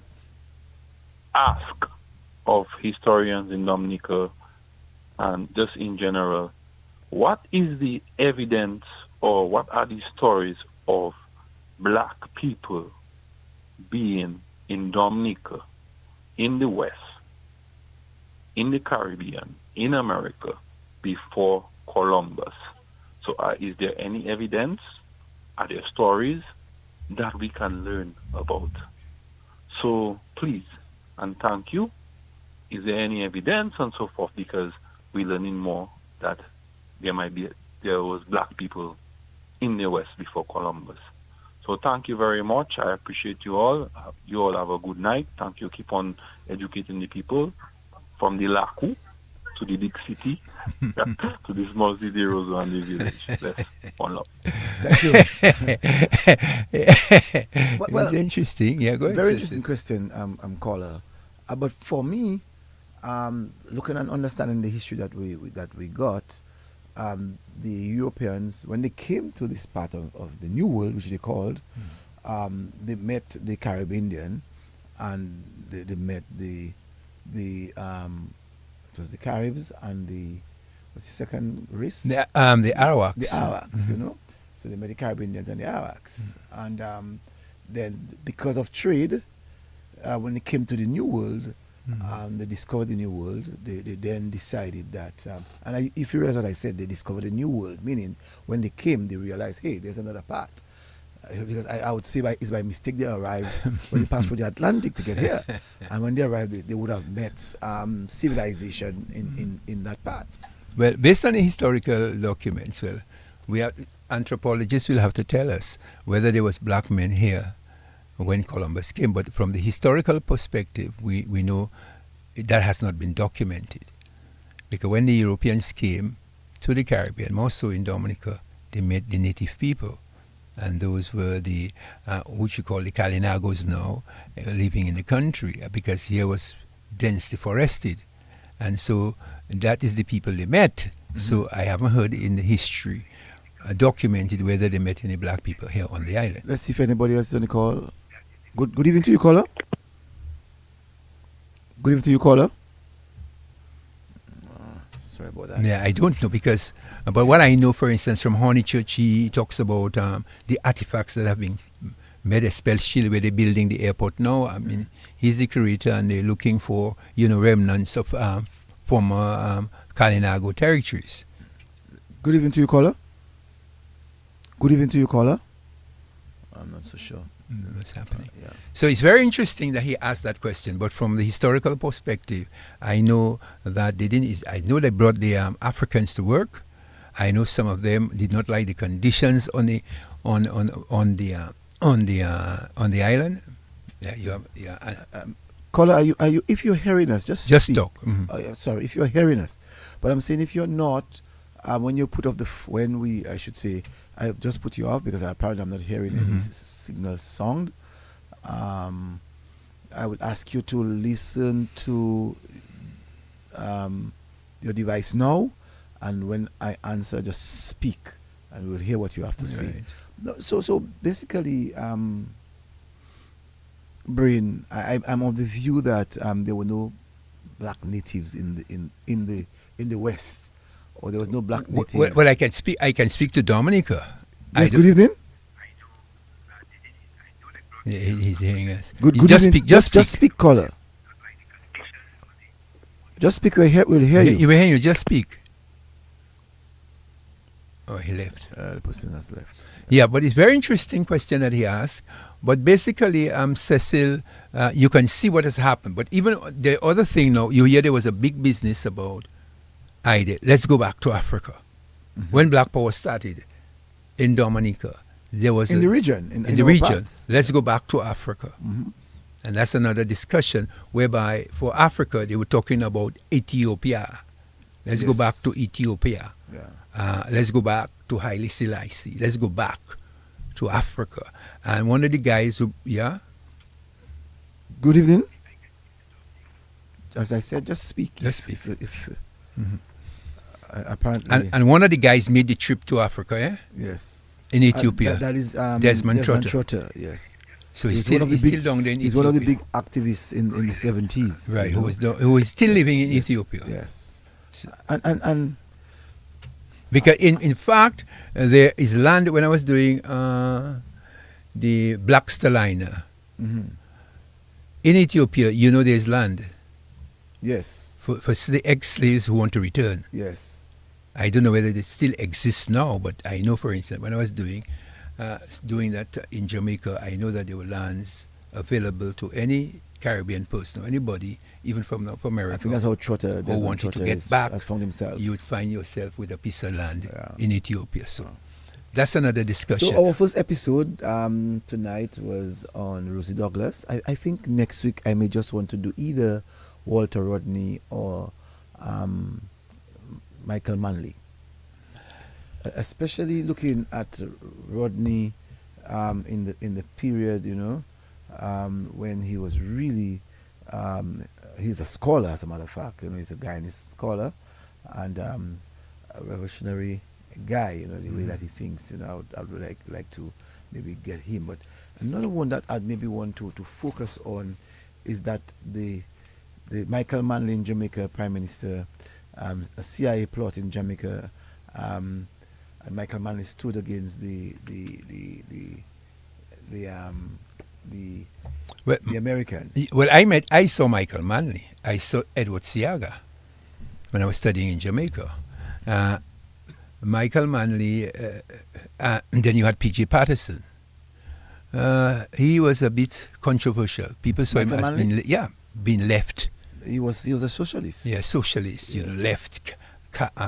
ask of historians in Dominica and just in general, what is the evidence or what are the stories of black people being in Dominica, in the West, in the Caribbean, in America, before Columbus? So is there any evidence? Are there stories? that we can learn about. So please, and thank you. Is there any evidence and so forth? Because we're learning more that there was black people in the West before Columbus. So thank you very much. I appreciate you all. You all have a good night. Thank you. Keep on educating the people from the Lakou to the big city to the small city, Roseau, and the village. Bless. One love. Thank you. Well, interesting. Yeah, go ahead. Very interesting question, caller. But for me, looking and understanding the history that we got, the Europeans, when they came to this part of the New World, which they called, they met the Caribbean, and they met the it was the Caribs and what's the second race? The Arawaks. The Arawaks, you know. So they met the Caribbeans and the Arawaks, and then because of trade, when they came to the New World. They discovered the New World. They then decided that, if you realize what I said, they discovered the New World, meaning when they came, they realized, hey, there's another part. Because I would say it's by mistake they arrived when they passed through the Atlantic to get here. And when they arrived, they would have met civilization in that part. Well, based on the historical documents, anthropologists will have to tell us whether there was black men here when Columbus came, but from the historical perspective, we know that has not been documented. Because when the Europeans came to the Caribbean, more so in Dominica, they met the native people. And those were the, what you call the Kalinagos now, living in the country, because here was densely forested. And so that is the people they met. So I haven't heard in the history documented whether they met any black people here on the island. Let's see if anybody else is on the call. Good evening to you, caller. Good evening to you, caller. Sorry about that. Yeah, I don't know because, but what I know, for instance, from Honeychurch, he talks about the artifacts that have been made, especially where they're building the airport now. I mean, he's the curator, and they're looking for remnants of former Kalinago territories. Good evening to you, caller. Good evening to you, caller. I'm not so sure. What's happening? Yeah. So it's very interesting that he asked that question. But from the historical perspective, I know that they didn't. I know they brought the Africans to work. I know some of them did not like the conditions on the island. Yeah, you have. Yeah. Caller, are you? If you're hearing us, just speak. talk. Sorry, if you're hearing us, but I'm saying if you're not, when you put off I should say. I just put you off because apparently I'm not hearing any signal sound. I would ask you to listen to your device now, and when I answer, just speak, and we'll hear what you have to say. No, so basically, Brain, I'm of the view that there were no black natives in the West. Or there was no black native. Well, I can speak to Dominica. Yes, good evening. Yeah, he's hearing us. Good just evening. Speak, just speak, caller. Just speak. We'll hear you. He will hear you. Just speak. Oh, he left. The person has left. Yeah, but it's a very interesting question that he asked. But basically, Cecil, you can see what has happened. But even the other thing now, you hear there was a big business about let's go back to Africa. When Black Power started in Dominica, there was in the region. In the region. Let's go back to Africa. And that's another discussion whereby for Africa, they were talking about Ethiopia. Let's go back to Ethiopia. Yeah. Let's go back to Haile Selassie. Let's go back to Africa. And one of the guys who, Good evening. As I said, just speak. Just speak. Apparently. And one of the guys made the trip to Africa, yeah? Yes. In Ethiopia. That is Desmond Trotter. Yes. So he's still down there in Ethiopia. He's one of the big activists in the 70s. Right, who was still living in Ethiopia. Yes. So, and because in fact, there is land, when I was doing the Black Star Liner, in Ethiopia, there's land. Yes. For the ex-slaves who want to return. Yes. I don't know whether it still exists now, but I know, for instance, when I was doing doing that in Jamaica, I know that there were lands available to any Caribbean person or anybody, even from North America. I think that's how Trotter, who wanted to get back, has found himself. You would find yourself with a piece of land in Ethiopia. So that's another discussion. So our first episode tonight was on Rosie Douglas. I think next week I may just want to do either Walter Rodney or Michael Manley. Especially looking at Rodney in the period, when he was really, he's a scholar, as a matter of fact. He's a Guyanese scholar and a revolutionary guy. The way that he thinks. I would like to maybe get him. But another one that I'd maybe want to focus on is that the Michael Manley in Jamaica, Prime Minister, a CIA plot in Jamaica. And Michael Manley stood against the Americans. Well, I saw Michael Manley. I saw Edward Siaga when I was studying in Jamaica. Michael Manley, and then you had P.J. Patterson. He was a bit controversial. People saw him as being left. He was a socialist. Yeah, socialist. Yes. Left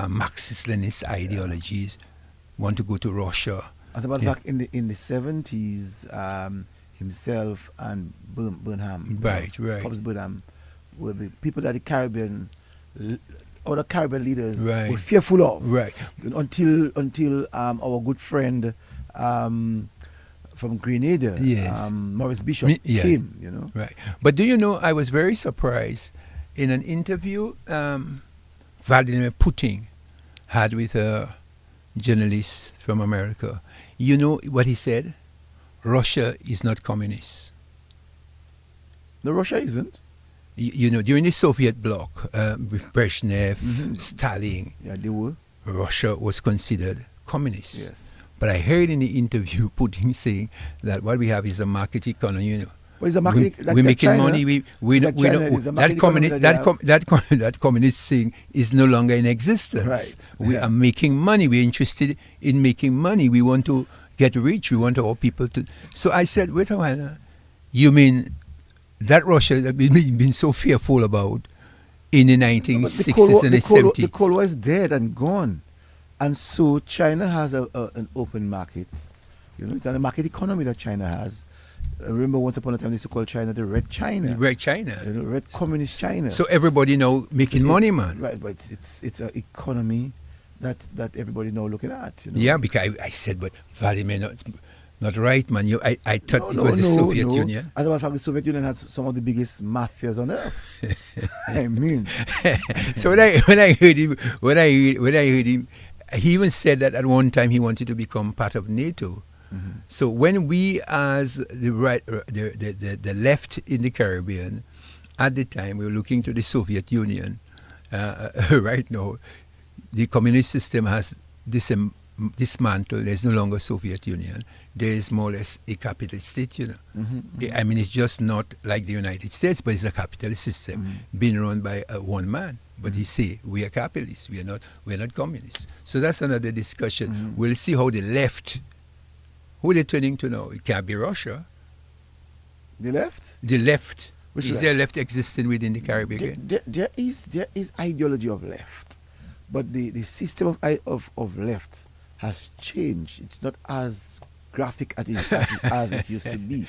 Marxist-Leninist ideologies. Want to go to Russia. As a matter of fact, in the 70s, himself and Burnham, Forbes Burnham, were the people that the Caribbean, other Caribbean leaders were fearful of. Right. Until our good friend from Grenada, Maurice Bishop, came. Right. But do you know, I was very surprised in an interview Vladimir Putin had with a journalist from America. You know what he said? Russia is not communist. No, Russia isn't. During the Soviet bloc, with Brezhnev, Stalin, they were. Russia was considered communist. Yes. But I heard in the interview Putin saying that what we have is a market economy. Well, it's a market. We're making money. That communist thing is no longer in existence. Right. We are making money. We're interested in making money. We want to get rich. We want our people to. So I said, wait a while. You mean that Russia that we've been so fearful about in the 1960s and the 70s? The Cold War is dead and gone, and so China has an open market. It's a market economy that China has. I remember once upon a time they used to call China the Red China. The Red China. Red Communist China. So everybody now making money, man. Right, but it's an economy that everybody now looking at. Yeah, because I said, but Vladimir not right, man. I thought it was the Soviet Union. As a matter of fact, the Soviet Union has some of the biggest mafias on earth. I mean. So when I heard him, he even said that at one time he wanted to become part of NATO. Mm-hmm. So when we, as the left in the Caribbean, at the time we were looking to the Soviet Union. Right now, the communist system has dismantled. There's no longer Soviet Union. There is more or less a capitalist state. I mean, it's just not like the United States, but it's a capitalist system being run by one man. But he say we are capitalists. We're not communists. So that's another discussion. We'll see how the left. Who they're turning to now? It can't be Russia. The left? The left. Which is there left existing within the Caribbean? There is ideology of left, but the system of left has changed. It's not as graphic as it used to be.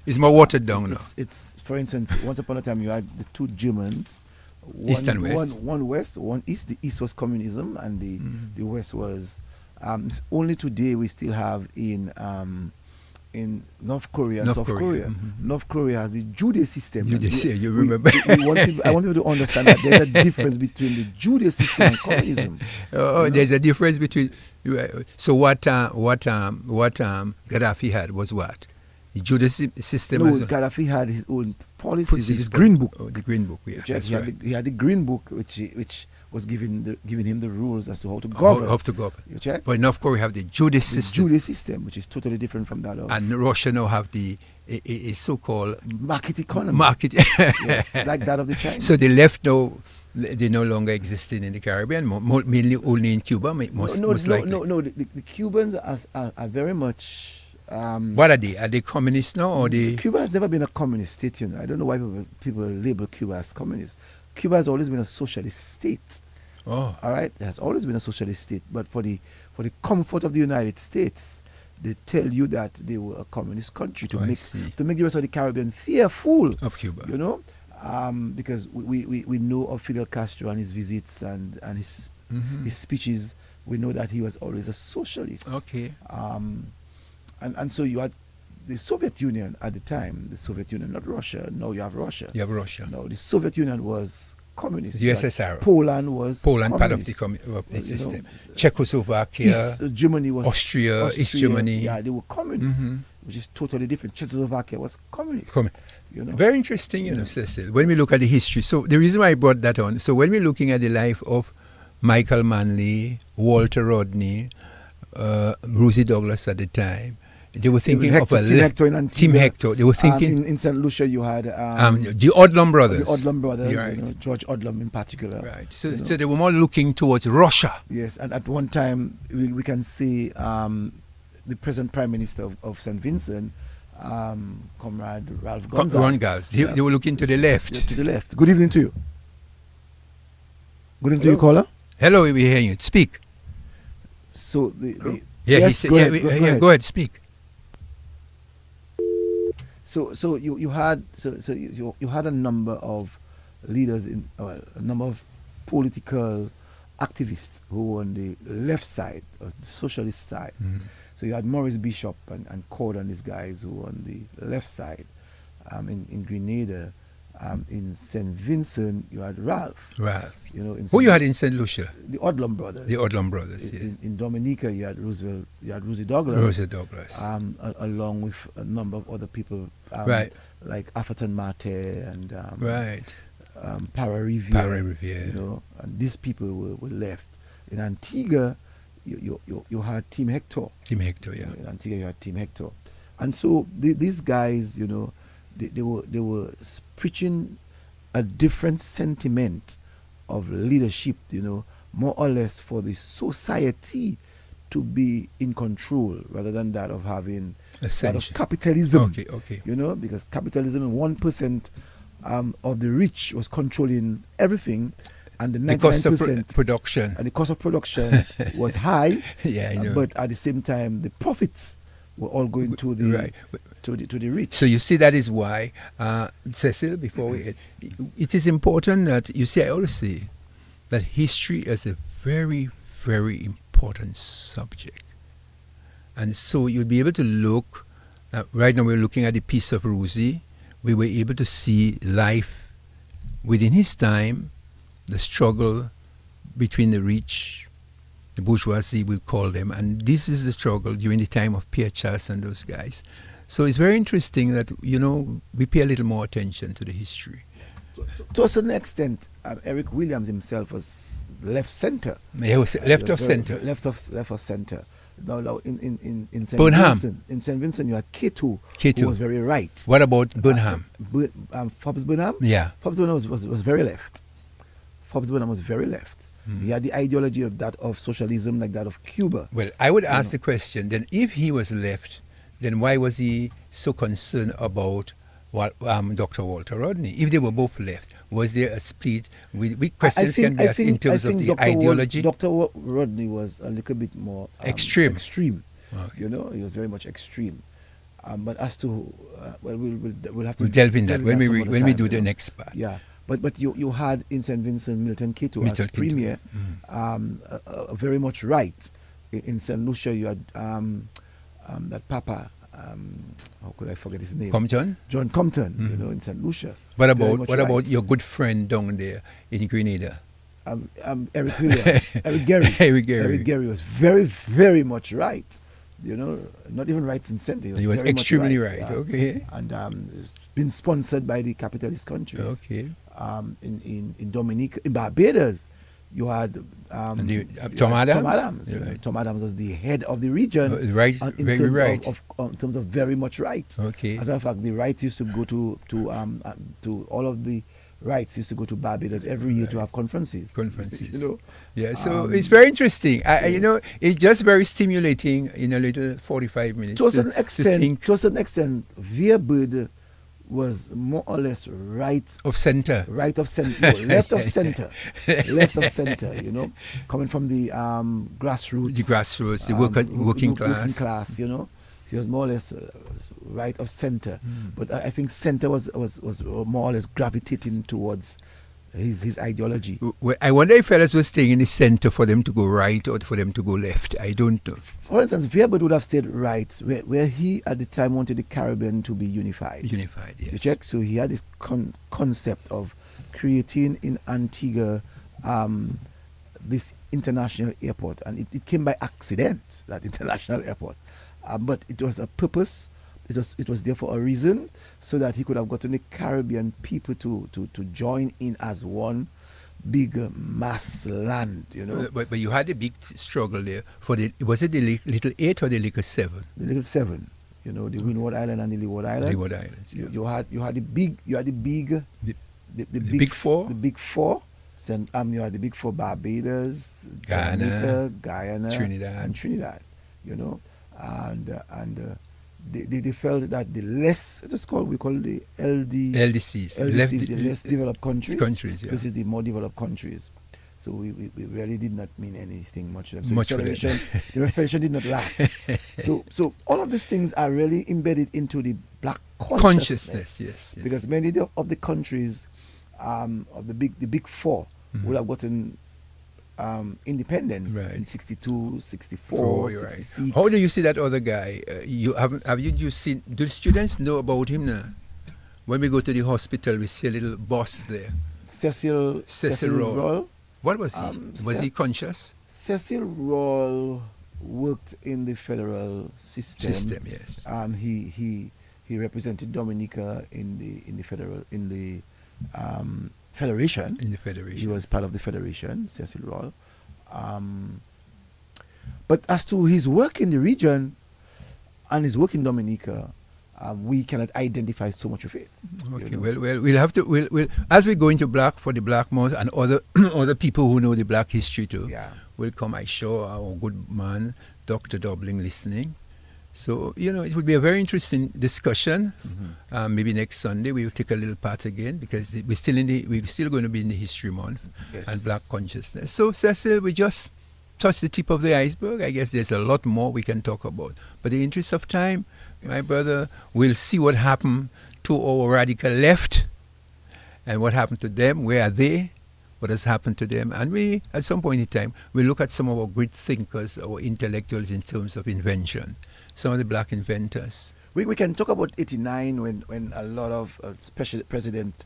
It's more watered down now. It's for instance, once upon a time you had the two Germans, East and West. One West, one East. The East was communism, and the West was. Only today we still have in North Korea and South Korea. North Korea has the Jude system. You remember? I want people to understand that there's a difference between the Jude system and communism. There's a difference between. So what Gaddafi had was what? The Jude system. No, Gaddafi had his own policies. His Green Book. Oh, the Green Book. Yeah, he had the Green Book, which was giving him the rules as to how to govern. How to govern. You check? But in North Korea have the Jude system. Jude system, which is totally different from that of. And Russia now have the a so-called market economy. Market. Yes, like that of the Chinese. So the left now They no longer existing in the Caribbean, mainly only in Cuba, most likely. No. The Cubans are very much. What are they? Are they communists now, or they? Cuba has never been a communist state. I don't know why people label Cuba as communist. Cuba has always been a socialist state. Oh, all right. It has always been a socialist state, but for the comfort of the United States, they tell you that they were a communist country to make the rest of the Caribbean fearful of Cuba. Because we know of Fidel Castro and his visits and his speeches. We know that he was always a socialist. Okay. And so you had the Soviet Union at the time. The Soviet Union, not Russia. No, you have Russia. You have Russia. No, the Soviet Union was communist. USSR. Poland was part of the system. Czechoslovakia. Germany was Austria, East Germany. Yeah, they were communists, which is totally different. Czechoslovakia was communist. Very interesting, Cecil. When we look at the history, so the reason why I brought that on, so when we're looking at the life of Michael Manley, Walter Rodney, Rosie Douglas at the time, they were thinking of a Team Hector. They were thinking in St. Lucia. You had the Odlum brothers. The Odlum brothers, right. George Odlum in particular. Right. So they were more looking towards Russia. Yes, and at one time we can see the present Prime Minister of St. Vincent, Comrade Ralph Gonzalez. They were looking to the left. Yeah, to the left. Good evening to you. Good evening to you, caller. Hello, we hear you. Speak. So go ahead, speak. So you had a number of leaders a number of political activists who were on the left side, or the socialist side. So you had Maurice Bishop and Cord and these guys who were on the left side. In Grenada, in St. Vincent, you had Ralph. Who you had in St. Lucia? The Odlum brothers. In Dominica, you had Roosevelt. You had Rosie Douglas. Along with a number of other people, like Atherton Marte and Para Riviere. And these people were left. In Antigua, you had Team Hector. In Antigua, you had Team Hector, and so these guys, they were preaching a different sentiment of leadership, more or less for the society to be in control rather than that of having that of capitalism. Okay. Because capitalism, 1% of the rich was controlling everything, and the 99% production and the cost of production was high. But at the same time, the profits were all going to the to the rich. So you see, that is why, Cecil, before we end, it is important that you see. I always say that history is a very, very important subject, and so you'll be able to look. Right now, we're looking at the piece of Rosie. We were able to see life within his time, the struggle between the rich, the bourgeoisie, we call them, and this is the struggle during the time of Pierre Charles and those guys. So it's very interesting that, we pay a little more attention to the history. To a certain extent, Eric Williams himself was left center. He was left of center. Left of center. Now in St. Burnham. St. Vincent, you had K2, who was very right. What about Burnham? Forbes Burnham? Yeah. Forbes Burnham was very left. Forbes Burnham was very left. He had the ideology of socialism like that of Cuba. Well, I would ask the question, then if he was left, then why was he so concerned about Dr. Walter Rodney? If they were both left, was there a split? We questions can be asked in terms of the Dr. ideology. Dr. Rodney was a little bit more extreme. Okay. He was very much extreme. But as to we'll have to delve in that when we do the next part. Yeah. But you had in St. Vincent Milton Keto as premier, very much right. In St. Lucia, you had that Papa. How could I forget his name? Compton? John Compton, in St. Lucia. What about your good friend down there in Grenada? Eric Gary. Eric Gary was very, very much right. Not even right in center. He was extremely right. Yeah. Okay. And it's been sponsored by the capitalist countries. Okay. In Dominica, in Barbados, you had Tom Adams. Tom Adams was the head of the region. In terms of very much right. Okay. As a matter of fact, the right used to go to all of the rights used to go to Barbados every year to have conferences. Conferences. You know. Yeah, so it's very interesting. You know, it's just very stimulating in a little 45 minutes. To a certain extent, Veerbird was more or less right of center. Right of center. No, left of center. Left of center, you know. Coming from the grassroots. The grassroots, the working class. Working class, you know. He was more or less right of center. But I think center was more or less gravitating towards his ideology. Well, I wonder if fellas were staying in the center for them to go right or for them to go left. I don't know. For instance, Veerbird would have stayed right, where he at the time wanted the Caribbean to be unified. Unified, yes. You check? So he had this concept of creating in Antigua this international airport, and it came by accident, that international airport. But it was a purpose. It was there for a reason, so that he could have gotten the Caribbean people to join in as one big mass land, you know. But you had a big struggle there for was it the Little 8 or the Little 7? The Little 7, you know, the Windward Island and the Leeward Islands. Leeward Islands. Yeah. You had the big four. The big four. You had the big four: Barbados, Guyana, Trinidad, and Trinidad. You know, and they felt that the less, we call the LDCs, the less developed countries yeah. versus the more developed countries. So we really did not mean anything much. So much the federation did not last. So all of these things are really embedded into the black consciousness. Yes. Because many of the countries of the big four would have gotten independence in 62, 64, 66. Right. How do you see that other guy? Have you seen? Do the students know about him now? When we go to the hospital, we see a little boss there. Cecil Roll. What was he? Was he conscious? Cecil Roll worked in the federal system. Yes. He represented Dominica in the federation. In the federation. He was part of the federation, Cecil Roll. But as to his work in the region and his work in Dominica, we cannot identify so much of it. Okay, you know? well, we'll have to. We'll as we go into Black for the Black Month and other other people who know the Black history too. Yeah. Will come. I sure our good man, Dr. Dublin, listening. So, you know, it would be a very interesting discussion. Maybe next Sunday we will take a little part again, because we're still going to be in the History Month and Black Consciousness. So, Cecil, we just touched the tip of the iceberg. I guess there's a lot more we can talk about. But in the interest of time, my brother, we'll see what happened to our radical left and what happened to them. Where are they? What has happened to them? And we, at some point in time, we look at some of our great thinkers, our intellectuals in terms of invention. Some of the black inventors. We can talk about 89 when a lot of special President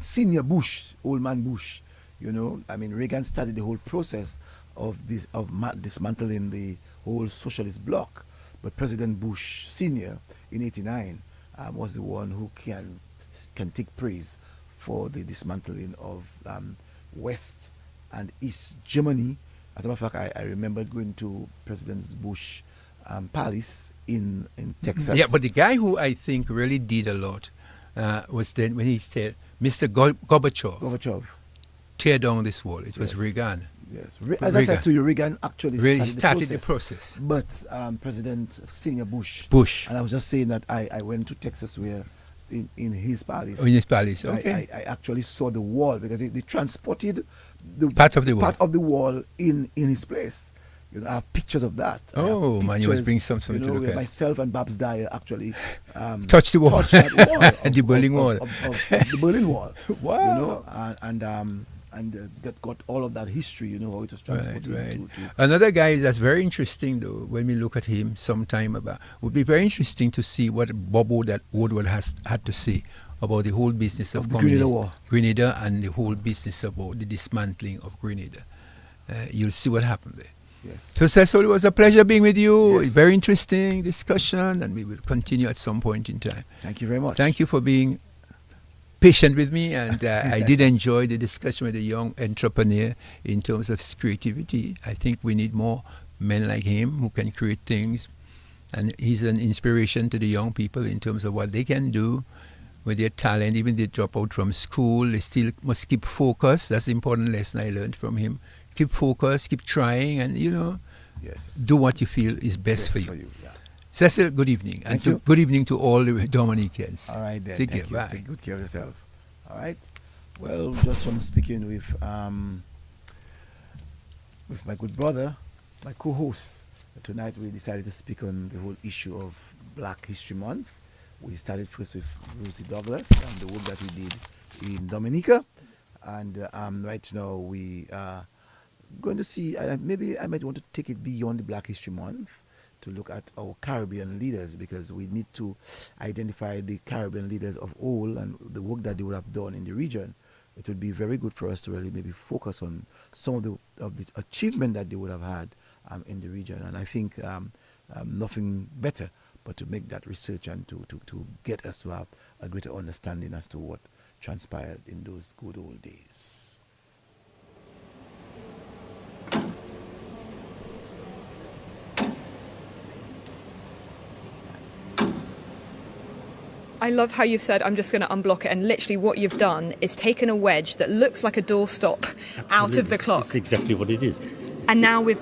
Senior Bush, old man Bush, you know, I mean, Reagan started the whole process of dismantling the whole socialist bloc. But President Bush Senior in 89 was the one who can take praise for the dismantling of West and East Germany. As a matter of fact, I remember going to President Bush palace in Texas. Yeah, but the guy who I think really did a lot was then when he said, Mr. Gorbachev, tear down this wall. It was Reagan. Yes, as I said to you, Reagan actually started the process. But President Senior Bush, and I was just saying that I went to Texas where in his palace. Oh, in his palace, okay. I actually saw the wall, because they transported the part of the wall in his place. You know, I have pictures of that. Oh man, you must bring something to look where at. myself and Babs Dyer actually touched the wall, that wall the Berlin Wall, the Berlin Wall. Wow. You know, and got all of that history. You know, how it was transported. Right. Another guy that's very interesting, though, when we look at him sometime about, would be very interesting to see what Bob Woodward had to say about the whole business of Grenada and the whole business about the dismantling of Grenada. You'll see what happened there. Yes. So, Cecil, it was a pleasure being with you. Yes. Very interesting discussion, and we will continue at some point in time. Thank you very much. Thank you for being patient with me, and I did enjoy the discussion with a young entrepreneur in terms of his creativity. I think we need more men like him who can create things, and he's an inspiration to the young people in terms of what they can do with their talent, even if they drop out from school, they still must keep focused. That's the important lesson I learned from him. Keep focused, keep trying, and, yes, do what you feel is best for you. Yeah. Cecil, good evening. Thank you. Good evening to all the Dominicans. All right, then. Take Thank care. you. Bye. Take good care of yourself. All right. Well, just from speaking with my good brother, my co-host, tonight we decided to speak on the whole issue of Black History Month. We started first with Rosie Douglas and the work that he did in Dominica. And right now we are going to see, maybe I might want to take it beyond the Black History Month to look at our Caribbean leaders, because we need to identify the Caribbean leaders of old and the work that they would have done in the region. It would be very good for us to really maybe focus on some of the achievement that they would have had in the region. And I think nothing better but to make that research and to get us to have a greater understanding as to what transpired in those good old days. I love how you've said, I'm just going to unblock it, and literally what you've done is taken a wedge that looks like a doorstop out of the clock. That's exactly what it is. And now we've